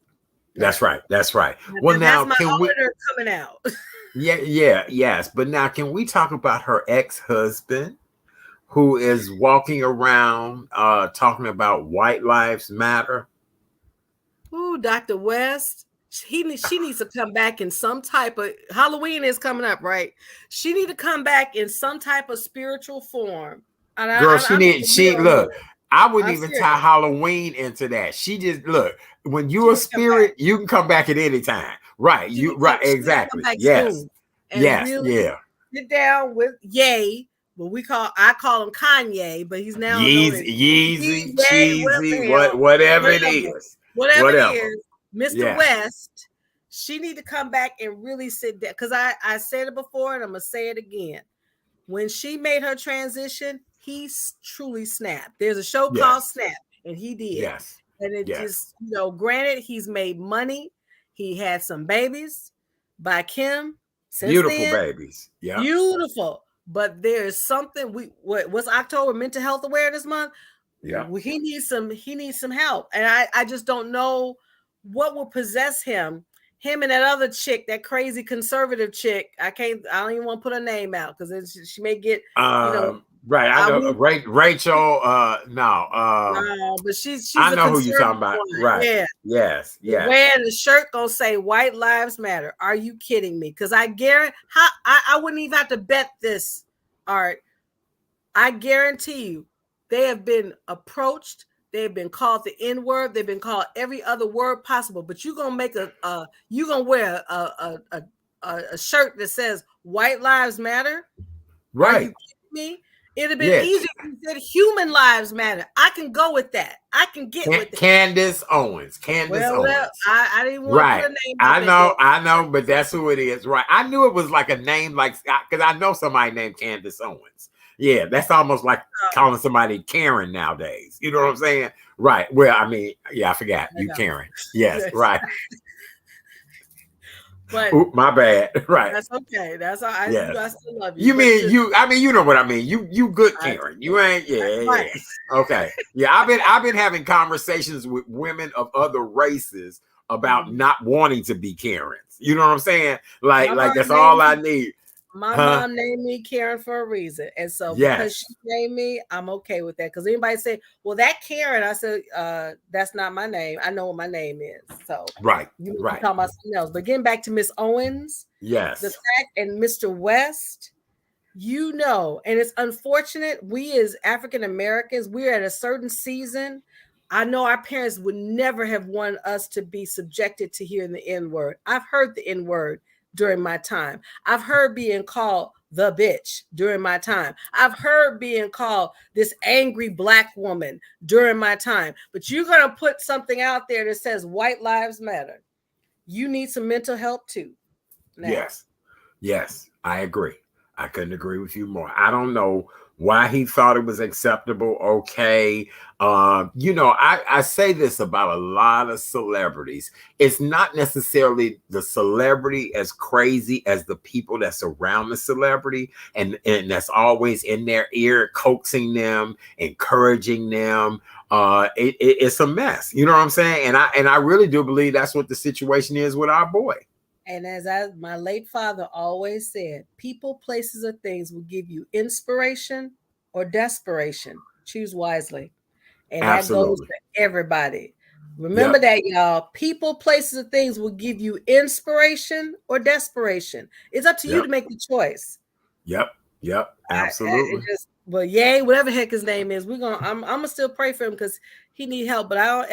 That's right. That's right. Well, now That's my can we? auditor coming out. Yes. But now, can we talk about her ex-husband, who is walking around talking about white lives matter? Ooh, Dr. West. She needs to come back in some type of Halloween is coming up, right? She need to come back in some type of spiritual form. And Girl, I'm being real here. look. I wouldn't I'm even serious. tie Halloween into that. She just look. When She you're a need to come back. spirit, you can come back at any time. Right. She need You to right. she need to come Exactly. back Yes. soon and Yes. really Yeah. sit down with Ye, what I call him Kanye, but he's now known as Yeezy, Ye, cheesy, whatever whatever it is. whatever it Whatever. is, Mr. Yeah. West. She need to come back and really sit down because I said it before and I'm gonna say it again. When she made her transition, he truly snapped. There's a show called Yes. Snap, and he did. Yes. And it Yes. just, granted, he's made money. He had some babies by Kim since Beautiful then. babies. Yeah. Beautiful. But there's something what's October Mental Health Awareness Month? Yeah. He needs some help. And I just don't know what will possess him. him and that other chick, that crazy conservative chick. I don't even want to put her name out because she may get, right. I know Rachel. No. no, but she's I a know who you're talking conservative about. one. Right. Yeah. Yes. Wearing the shirt gonna say "White Lives Matter." Are you kidding me? Because I guarantee, I wouldn't even have to bet this, Art. I guarantee you, they have been approached. They have been called the N word. They've been called every other word possible. But you're gonna make you're gonna wear a shirt that says "White Lives Matter." Right. Are you kidding me? It'd have been Yes. easier if you said "Human Lives Matter." I can go with that. I can get with it. Candace Owens. Well, I didn't want to put a name out. I know, but that's who it is. Right. I knew it was like a name, like, because I know somebody named Candace Owens. Yeah, that's almost like calling somebody Karen nowadays. You know what I'm saying? Right. Well, I mean, yeah, I forgot. You Karen. Yes, right. But ooh, my bad. Right. That's okay. That's all. I still love you. You mean you? I mean, you know what I mean. You good, Karen. You ain't. Yeah. Okay. Yeah. I've been having conversations with women of other races about not wanting to be Karens. You know what I'm saying? Like that's all I need. My mom named me Karen for a reason. And so because she named me, I'm okay with that. Because anybody say, well, that Karen, I said, that's not my name. I know what my name is. So you talking about something else. But getting back to Miss Owens, yes, the fact, and Mr. West, and it's unfortunate. We as African Americans, we're at a certain season. I know our parents would never have wanted us to be subjected to hearing the N word. I've heard the N word during my time. I've heard being called the bitch during my time. I've heard being called this angry Black woman during my time. But you're going to put something out there that says white lives matter. You need some mental help too. Now. Yes, I agree. I couldn't agree with you more. I don't know why he thought it was acceptable. Okay. I say this about a lot of celebrities. It's not necessarily the celebrity as crazy as the people that surround the celebrity and that's always in their ear, coaxing them, encouraging them. It's a mess. You know what I'm saying? And I really do believe that's what the situation is with our boy. And as my late father always said, people, places, or things will give you inspiration or desperation. Choose wisely. And Absolutely. That goes for everybody. Remember that, y'all. People, places, or things will give you inspiration or desperation. It's up to you to make the choice. Yep. Absolutely. Yay, whatever the heck his name is, I'm gonna still pray for him because he need help. But I don't.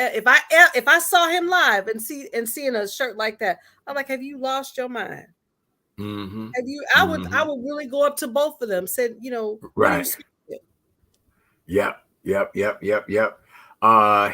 If I saw him live and seeing a shirt like that, I'm like, have you lost your mind? Mm-hmm. Have you? I would really go up to both of them. Said, right. Yep.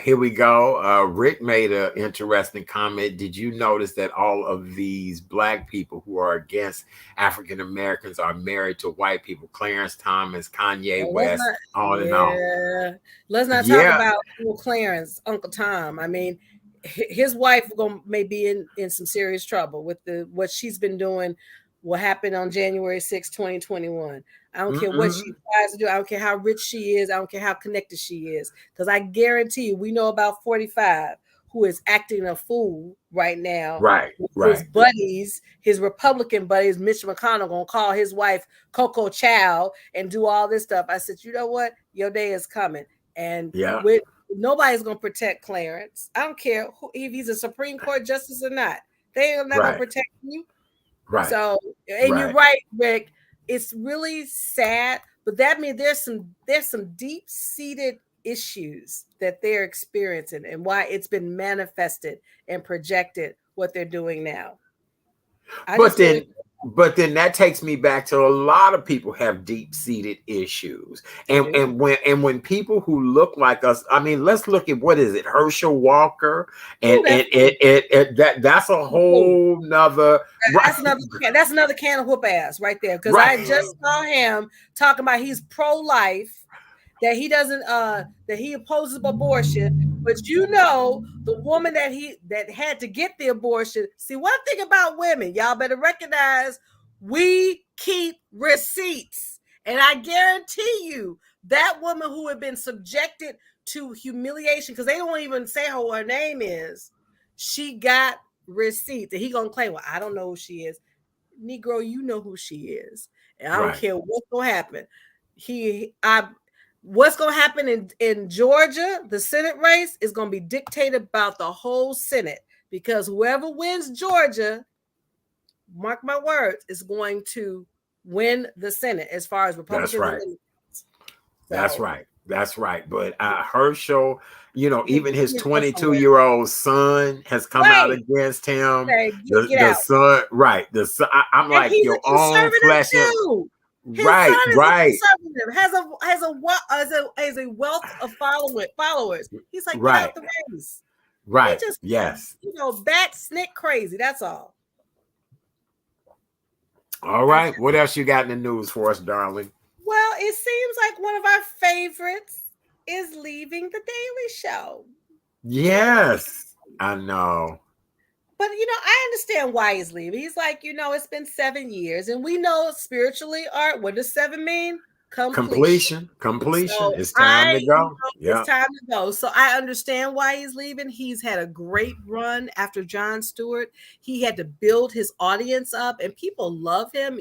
Here we go. Rick made an interesting comment. Did you notice that all of these Black people who are against African Americans are married to white people? Clarence Thomas, Kanye West, on and on. Let's not talk about Uncle Clarence, Uncle Tom. I mean, his wife may be in some serious trouble with what she's been doing. What happened on January 6, 2021. I don't care what she tries to do. I don't care how rich she is. I don't care how connected she is. Because I guarantee you, we know about 45 who is acting a fool right now. Right. His buddies, his Republican buddies, Mitch McConnell, going to call his wife Coco Chow and do all this stuff. I said, you know what? Your day is coming. And nobody's going to protect Clarence. I don't care if he's a Supreme Court justice or not. They are not going to protect you. Right. So, and you're right, Rick. It's really sad, but that means there's some deep-seated issues that they're experiencing and why it's been manifested and projected what they're doing now. But then that takes me back to a lot of people have deep-seated issues. And when people who look like us, I mean, let's look at what is it, Herschel Walker, and that's a whole nother that's another can of whoop ass right there. Because I just saw him talking about he's pro-life, that he doesn't that he opposes abortion, but the woman that had to get the abortion. See, one thing about women, y'all better recognize, we keep receipts, and I guarantee you that woman who had been subjected to humiliation, because they don't even say who her name is, she got receipts, and he gonna claim, well, I don't know who she is. Negro, you know who she is, and I don't Right. care what's gonna happen. What's gonna happen in Georgia, the Senate race is gonna be dictated about the whole Senate, because whoever wins Georgia, mark my words, is going to win the Senate as far as That's Republicans and right. Democrats. That's So right. That's right. But Herschel, his, even his his go somewhere. 22-year-old son has come out Right. against him. Say, get The out. son, right. The son, I'm And like he's a your own conservative flesh and too. His right, son is a right, conservative, has a wealth of followers. He's like, get right, out the race. He right. just, Yes. bat snick crazy. That's all. All right. What else you got in the news for us, darling? Well, it seems like one of our favorites is leaving the Daily Show. Yes, I know. But I understand why he's leaving. He's like, it's been 7 years, and we know spiritually, Art, what does 7 mean? Completion. Completion. So It's time to go. it's Yeah. time to go. So I understand why he's leaving. He's had a great run after Jon Stewart. He had to build his audience up, and people love him.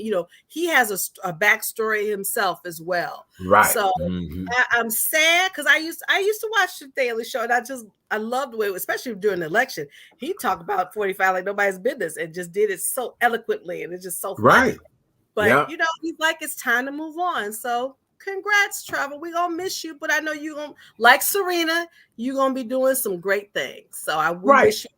He has a backstory himself as well. Right. So Mm-hmm. I'm sad because I used to watch the Daily Show, and I loved the way, especially during the election, he talked about 45 like nobody's business and just did it so eloquently, and it's just so funny. Right. But Yeah. he's like, it's time to move on. So congrats, Trevor. We're gonna miss you, but I know you're gonna, like Serena, you're gonna be doing some great things. So we wish you.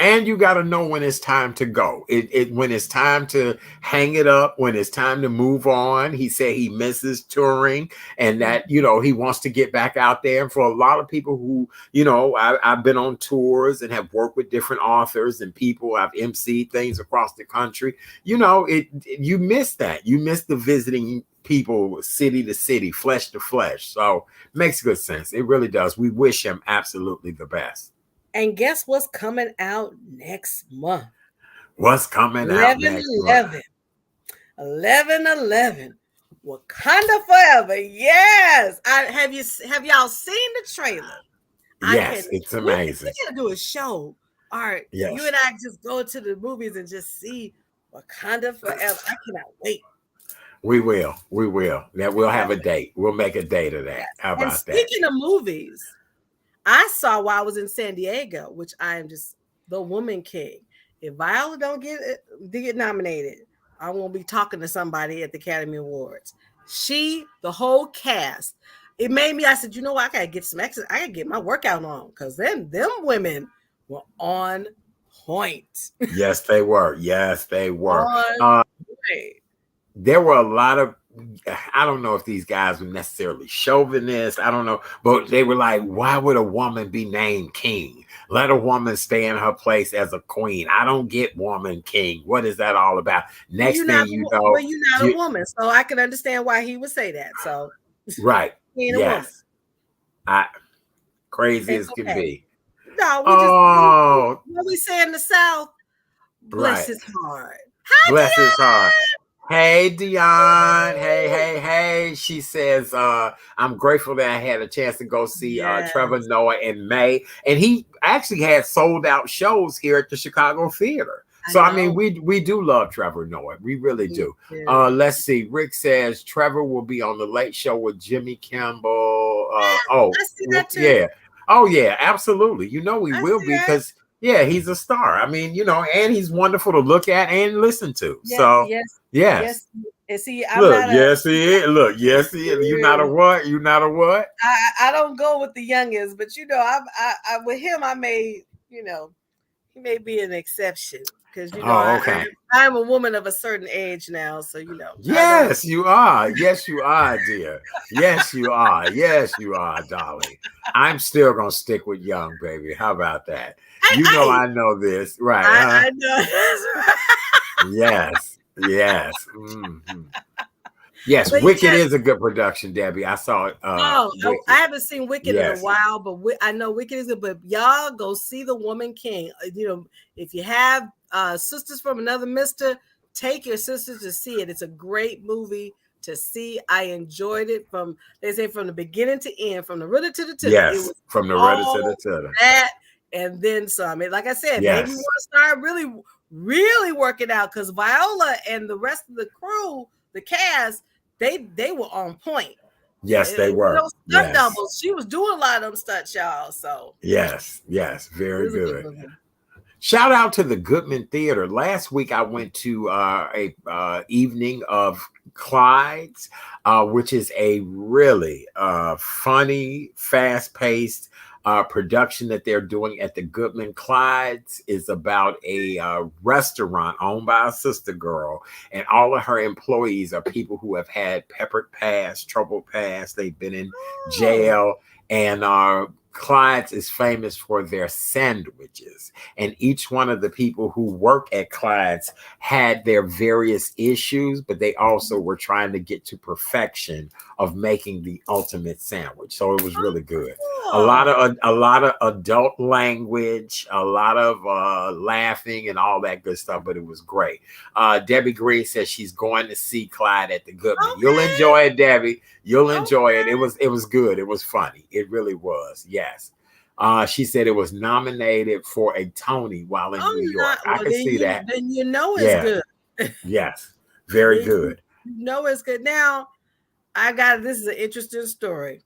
And you got to know when it's time to go. When it's time to hang it up, when it's time to move on. He said he misses touring, and that he wants to get back out there. And for a lot of people who I've been on tours and have worked with different authors and people. I've emceed things across the country. You miss that. You miss the visiting people, city to city, flesh to flesh. So makes good sense. It really does. We wish him absolutely the best. And guess what's coming out next month? What's coming out next month? 11/11. Wakanda Forever. Yes. Have y'all seen the trailer? Yes, it's amazing. We gotta do a show. All right. Yes. You and I just go to the movies and just see Wakanda Forever. I cannot wait. We will. That we'll have a date. We'll make a date of that. Yes. How about that? Speaking of movies, I saw while I was in San Diego, which I am just the woman king. If Viola don't get nominated, I won't be talking to somebody at the Academy Awards. The whole cast, it made me. I said, you know what? I gotta get some exercise. I gotta get my workout on, because them women were on point. Yes, they were. Yes, they were. There were a lot of. I don't know if these guys were necessarily chauvinists. I don't know, but they were like, why would a woman be named king? Let a woman stay in her place as a queen. I don't get woman king. What is that all about? Next thing you know, well, you're not a woman, so I can understand why he would say that. So right, yes, crazy as can be. No, what we say in the South, bless his heart. Hi, bless Dion. his heart. Hey, Dion. Hey. She says, I'm grateful that I had a chance to go see Trevor Noah in May. And he actually had sold out shows here at the Chicago Theater. So, I mean, we do love Trevor Noah. We really do. Let's see. Rick says Trevor will be on the Late Show with Jimmy Kimmel. I see that too. Yeah. Oh, yeah, absolutely. We will be, because he's a star. I mean, and he's wonderful to look at and listen to. Yes. And see, yes, he is. Look, yes, he is. You not a what? You not a what? I don't go with the youngins, but I with him, I may, he may be an exception, because I'm a woman of a certain age now, so Yes, you are. Yes, you are, dear. Yes, you are. Yes, you are, darling. I'm still gonna stick with young, baby. How about that? I know this, right? I know this, right? Yes. Mm-hmm. Yes, but Wicked is a good production, Debbie. I saw it. I haven't seen Wicked in a while, but I know Wicked is good. But y'all go see The Woman King. If you have sisters from another mister, take your sisters to see it. It's a great movie to see. I enjoyed it from the beginning to end, from the rudder to the tiller. Yes, from the rudder to the tiller. That and then some. And like I said, Yes. maybe we want to start really working out, because Viola and the rest of the crew, the cast, they were on point. Yes, they were. Those stunt doubles. She was doing a lot of them stunts, y'all. So yes, very good. A good movie. Shout out to the Goodman Theater. Last week I went to a evening of Clyde's, which is a really funny, fast-paced production that they're doing at the Goodman. Clyde's is about a restaurant owned by a sister girl, and all of her employees are people who have had peppered past, troubled past. They've been in jail, and Clyde's is famous for their sandwiches, and each one of the people who work at Clyde's had their various issues, but they also were trying to get to perfection of making the ultimate sandwich. So it was really good. A lot of adult language, a lot of laughing and all that good stuff, but it was great. Debbie Green says she's going to see Clyde at the Goodman. Okay. You'll enjoy it, Debbie. You'll enjoy it. It was good. It was funny. It really was. Yes. She said it was nominated for a Tony while in New York. I can see that. Then you know it's good. Yes. Very good. You know it's good. Now, this is an interesting story.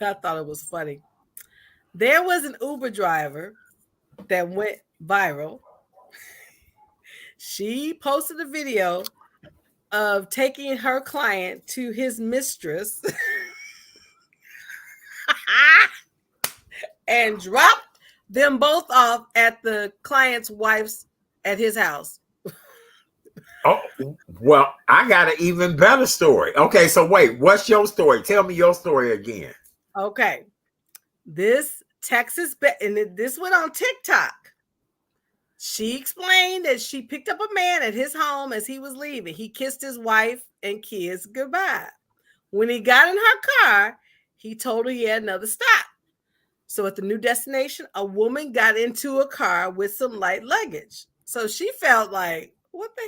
I thought it was funny. There was an Uber driver that went viral. She posted a video of taking her client to his mistress and dropped them both off at the client's wife's at his house. Oh, well, I got an even better story. Okay, so wait, what's your story? Tell me your story again. Okay. This and this went on TikTok. She explained that she picked up a man at his home as he was leaving. He kissed his wife and kids goodbye. When he got in her car, he told her he had another stop. So at the new destination, a woman got into a car with some light luggage. So she felt like, what the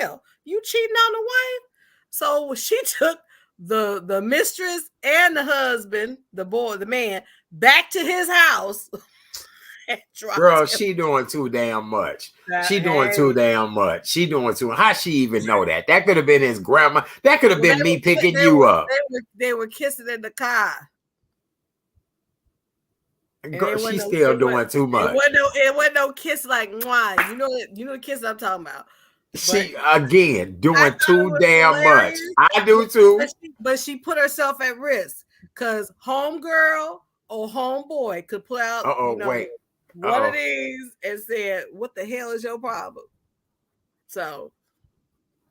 hell? You cheating on the wife? So she took the mistress and the husband, the man, back to his house. Girl, she doing too damn much. She doing too damn much. She doing too. How she even know that? That could have been his grandma. That could have been me picking you up. They were kissing in the car. Girl, she's still doing too much. It wasn't no kiss like mwah. You know the kiss I'm talking about. She again doing too damn much. I do too. But she put herself at risk because homegirl or homeboy could pull out one of these and said, "What the hell is your problem?" So,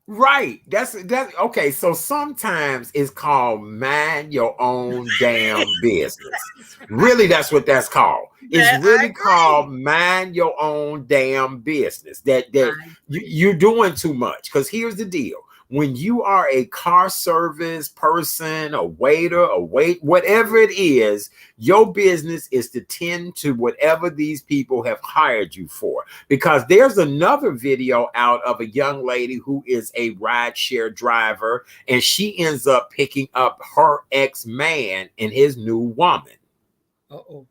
right. That's okay. So sometimes it's called mind your own damn business. Really, that's what that's called. It's really called mind your own damn business. That you're doing too much. Because here's the deal. When you are a car service person, a waiter, whatever it is, your business is to tend to whatever these people have hired you for. Because there's another video out of a young lady who is a rideshare driver, and she ends up picking up her ex-man and his new woman. Uh-oh.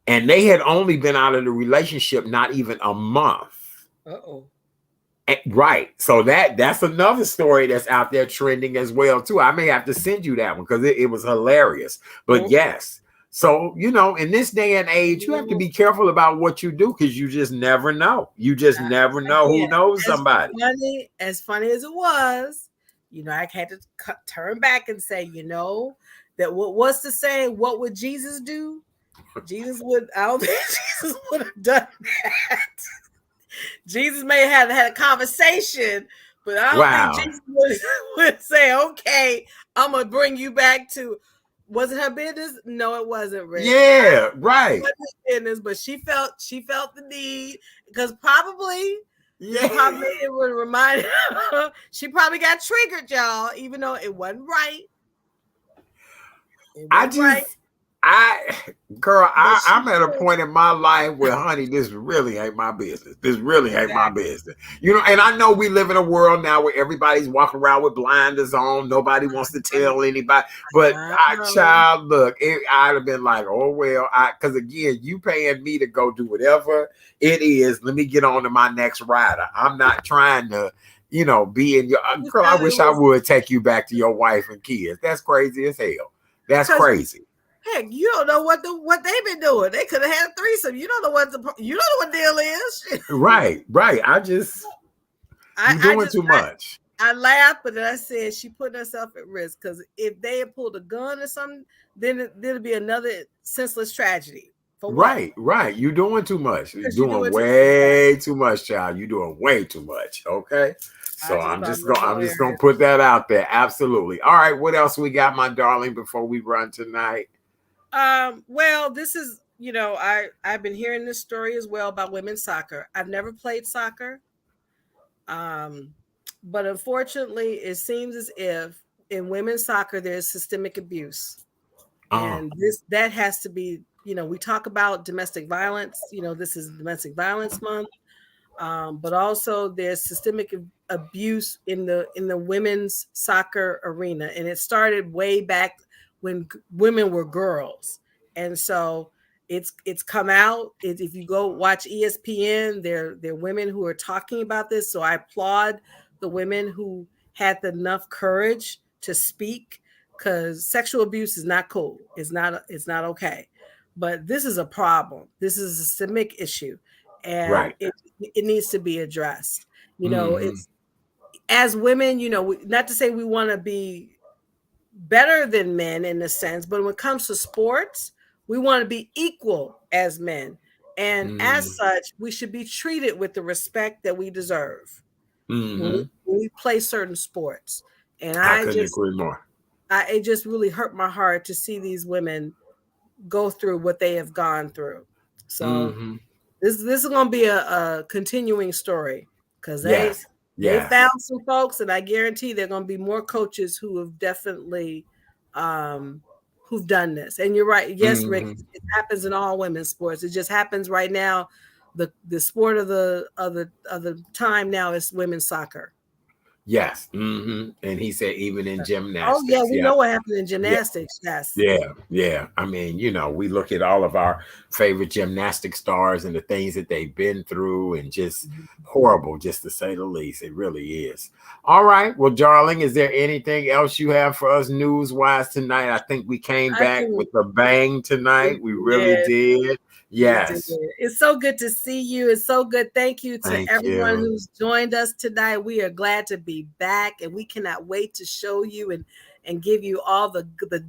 And they had only been out of the relationship not even a month. Uh-oh. Right. So that's another story that's out there trending as well, too. I may have to send you that one because it was hilarious. But yes. So, in this day and age, you have to be careful about what you do because you just never know. You just never know who knows somebody. As funny as it was, I had to turn back and say, that what's the saying? What would Jesus do? I don't think Jesus would have done that. Jesus may have had a conversation, but I don't think Jesus would say, "Okay, I'm gonna bring you back to." Was it her business? No, it wasn't. Rick. Yeah, right. It wasn't her business, but she felt the need because probably it would remind her. She probably got triggered, y'all, even though it wasn't right. I, girl, But I'm she at a said, point in my life where, honey, this really ain't my business. This really ain't my exactly. business. You know, and I know we live in a world now where everybody's walking around with blinders on. Nobody wants to tell anybody. But I I, know. child, look, I'd have been like, oh well, because again, you paying me to go do whatever it is. Let me get on to my next rider. I'm not trying to. Be in your She girl. I said it wish I was would take you back to your wife and kids. That's crazy as hell. That's because crazy. heck, you don't know what they've been doing. They could have had a threesome. You don't know what deal is. Right, right. You I doing just too much. I laughed, but then I said she put herself at risk because if they had pulled a gun or something, then there'd be another senseless tragedy. For what? Right, right. You doing too much. You Because you're doing doing too much. way too much, child. You doing way too much. Okay. I So just I'm thought just it was gonna I'm just gonna hilarious. put that out there. Absolutely. All right. What else we got, my darling, before we run tonight? Well, this is I've been hearing this story as well about women's soccer. I've never played soccer. Um, but unfortunately, it seems as if in women's soccer there's systemic abuse, Uh, and that has to be. We talk about domestic violence. This is Domestic Violence Month, but also there's systemic abuse in the women's soccer arena, and it started way back when women were girls, and so it's come out. If you go watch ESPN, there are women who are talking about this. So I applaud the women who had enough courage to speak, because sexual abuse is not cool. It's not okay. But this is a problem. This is a systemic issue, and right. it needs to be addressed. Mm-hmm. It's as women, not to say we want to be better than men in a sense, but when it comes to sports, we want to be equal as men. And as Mm-hmm. such, we should be treated with the respect that we deserve Mm-hmm. when we play certain sports. And I couldn't agree more. it just really hurt my heart to see these women go through what they have gone through. So Mm-hmm. this is gonna be a continuing story, because Yes. they found Yes. some folks, and I guarantee there are gonna be more coaches who have definitely um, who've done this. And you're right. Yes, Rick, Mm-hmm. it happens in all women's sports. It just happens right now. The sport of the time now is women's soccer. Yes. Mm-hmm. And he said even in Oh yeah, gymnastics. we Yeah. know what happened in Yeah. gymnastics. Yes. Yeah, yeah. I mean, we look at all of our favorite gymnastic stars and the things that they've been through, and just horrible, just to say the least. It really is. All right. Well, darling, is there anything else you have for us news wise tonight? I think we came I back do. with a bang tonight. We really Yes. did. We did. Yes. It's so good to see you. It's so good. Thank you to Thank everyone you. who's joined us tonight. We are glad to be back, and we cannot wait to show you and give you all the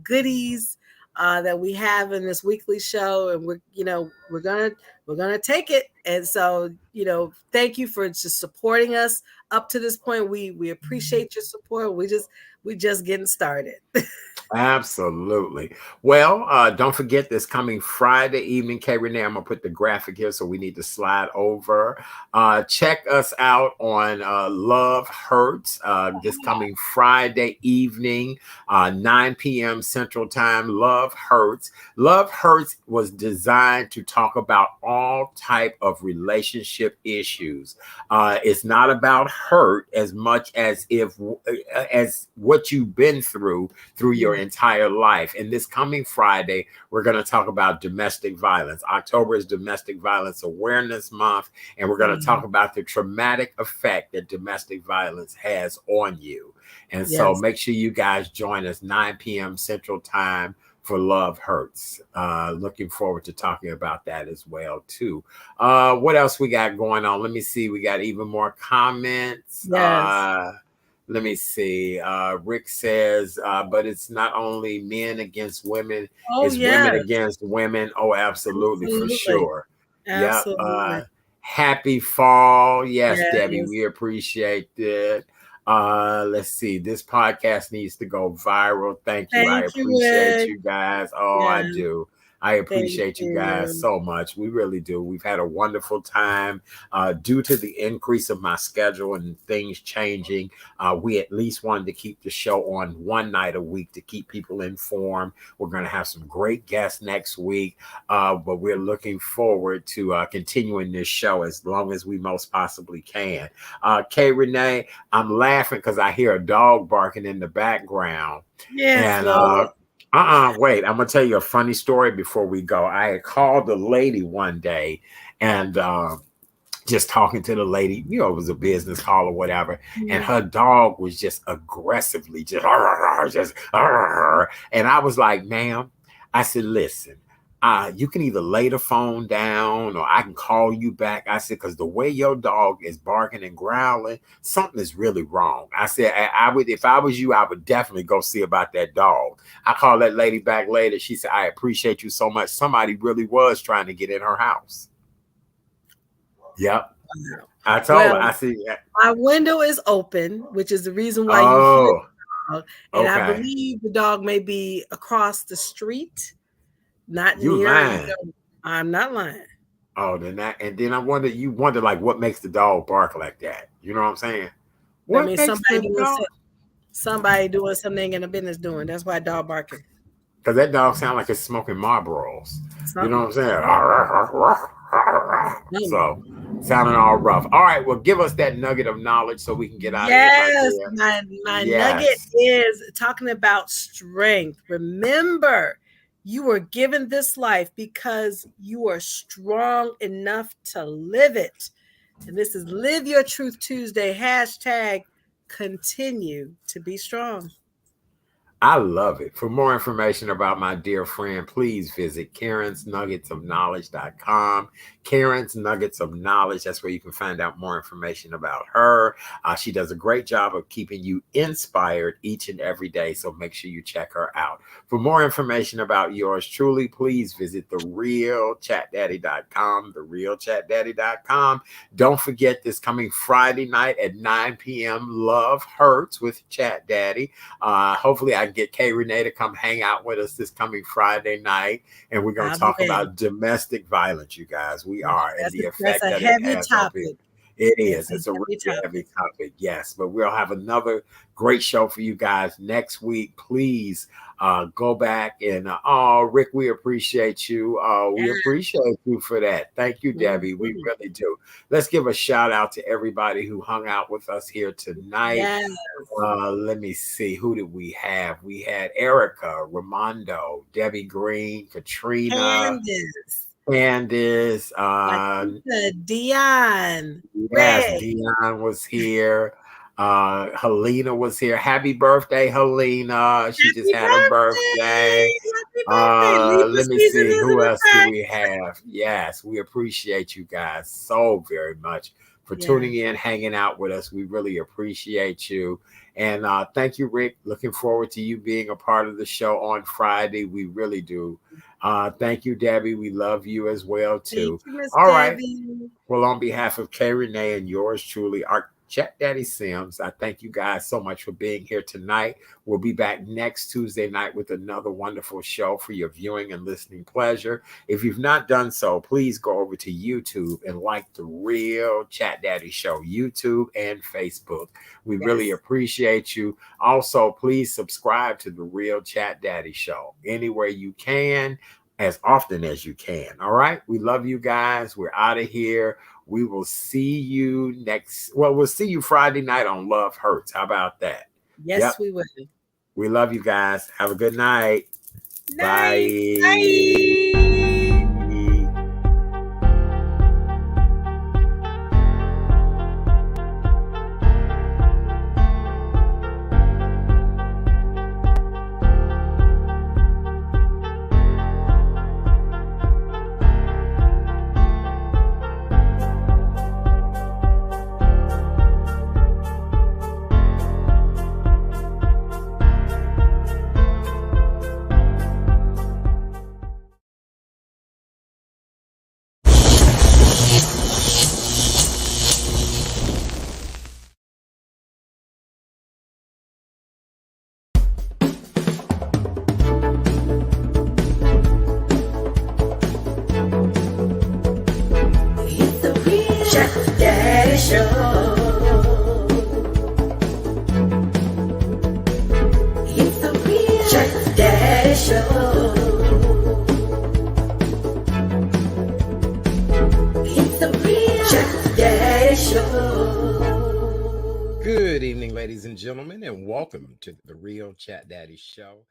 goodies that we have in this weekly show. And we're gonna take it. And so thank you for just supporting us up to this point. We appreciate your support. We just getting started. Absolutely. Well, don't forget this coming Friday evening, K Renee. I'm gonna put the graphic here, so we need to slide over. Check us out on Love Hurts this coming Friday evening, 9 p.m. Central Time. Love Hurts. Love Hurts was designed to talk about all type of relationship issues. It's not about hurt as much as what you've been through your entire life. And this coming Friday, we're going to talk about domestic violence. October is Domestic Violence Awareness Month, and we're going to talk about the traumatic effect that domestic violence has on you. And so Yes. make sure you guys join us 9 p.m. Central Time for Love Hurts. Looking forward to talking about that as well too. What else we got going on? Let me see. We got even more comments. Yes. Let me see. Rick says, but it's not only men against women, Oh it's women yes. against women. Oh, absolutely, for Absolutely. sure. Yep. Absolutely. Happy fall. Yes, Debbie, Yes. we appreciate it. Let's see. This podcast needs to go viral. Thank you. I Thank you, appreciate Rick. you guys. Oh, I Yeah. do. I Thank appreciate you guys you. so much. We really do. We've had a wonderful time. Due to the increase of my schedule and things changing, we at least wanted to keep the show on one night a week to keep people informed. We're going to have some great guests next week, but we're looking forward to continuing this show as long as we most possibly can. Renee, I'm laughing because I hear a dog barking in the background. Yes, And Lord. wait, I'm gonna tell you a funny story before we go. I had called the lady one day and just talking to the lady, it was a business call or whatever, and Mhm. her dog was just aggressively and I was like, ma'am, I said, listen, you can either lay the phone down or I can call you back. I said, because the way your dog is barking and growling, something is really wrong. I said, I would, if I was you, I would definitely go see about that dog. I called that lady back later. She said, I appreciate you so much. Somebody really was trying to get in her house. Yep. Wow. I told her, Well, I said, my window is open, which is the reason why you hear oh, the dog. And I okay. believe the dog may be across the street, not You near. lying. I'm not lying. Oh, then that, and then you wonder like what makes the dog bark like that. You know what I'm saying? That What means makes the dog? somebody doing something in the business doing. That's why dog barking. Because that dog sounds like it's smoking Marlboros. You know Something. what I'm saying? So, sounding all rough. All right, well, give us that nugget of knowledge so we can get out of here, my Yes, dear. my nugget Yes. is talking about strength. Remember, you were given this life because you are strong enough to live it. And this is Live Your Truth Tuesday. # continue to be strong. I love it. For more information about my dear friend, please visit Karen'sNuggetsOfKnowledge.com. Karen's Nuggets of Knowledge. That's where you can find out more information about her. She does a great job of keeping you inspired each and every day. So make sure you check her out. For more information about yours truly, please visit TheRealChatDaddy.com. TheRealChatDaddy.com. Don't forget this coming Friday night at 9 p.m. Love Hurts with Chat Daddy. Hopefully I can get Renee to come hang out with us this coming Friday night. And we're going to talk about domestic violence, you guys. We are, and the That's effect a that it heavy has on people. topic. It is. It's a heavy really heavy topic. Yes. But we'll have another great show for you guys next week. Please go back and Rick, we appreciate you. We appreciate you for that. Thank you, Debbie. We really do. Let's give a shout out to everybody who hung out with us here tonight. Yes. Let me see. Who did we have? We had Erica, Ramondo, Debbie Green, Katrina, Candice, Dion. yes, Ray. Dion was here. Helena was here. Happy birthday, Helena. She just had a birthday. Let me see. Who else do we have? Yes, we appreciate you guys so very much for tuning in, hanging out with us. We really appreciate you. And thank you, Rick. Looking forward to you being a part of the show on Friday. We really do. Thank you, Debbie. We love you as well, too. Thank you, Miss All right. Debbie. Well, on behalf of Renee and yours truly, our Chat Daddy Sims, I thank you guys so much for being here tonight. We'll be back next Tuesday night with another wonderful show for your viewing and listening pleasure. If you've not done so, please go over to YouTube and like The Real Chat Daddy Show, YouTube and Facebook. We really appreciate you. Also, please subscribe to The Real Chat Daddy Show anywhere you can, as often as you can. All right. We love you guys. We're out of here. We will see you we'll see you Friday night on Love Hurts. How about that? Yes, we will. We love you guys. Have a good night. Bye. Bye. Show. Good evening, ladies and gentlemen, and welcome to the Real Chat Daddy Show.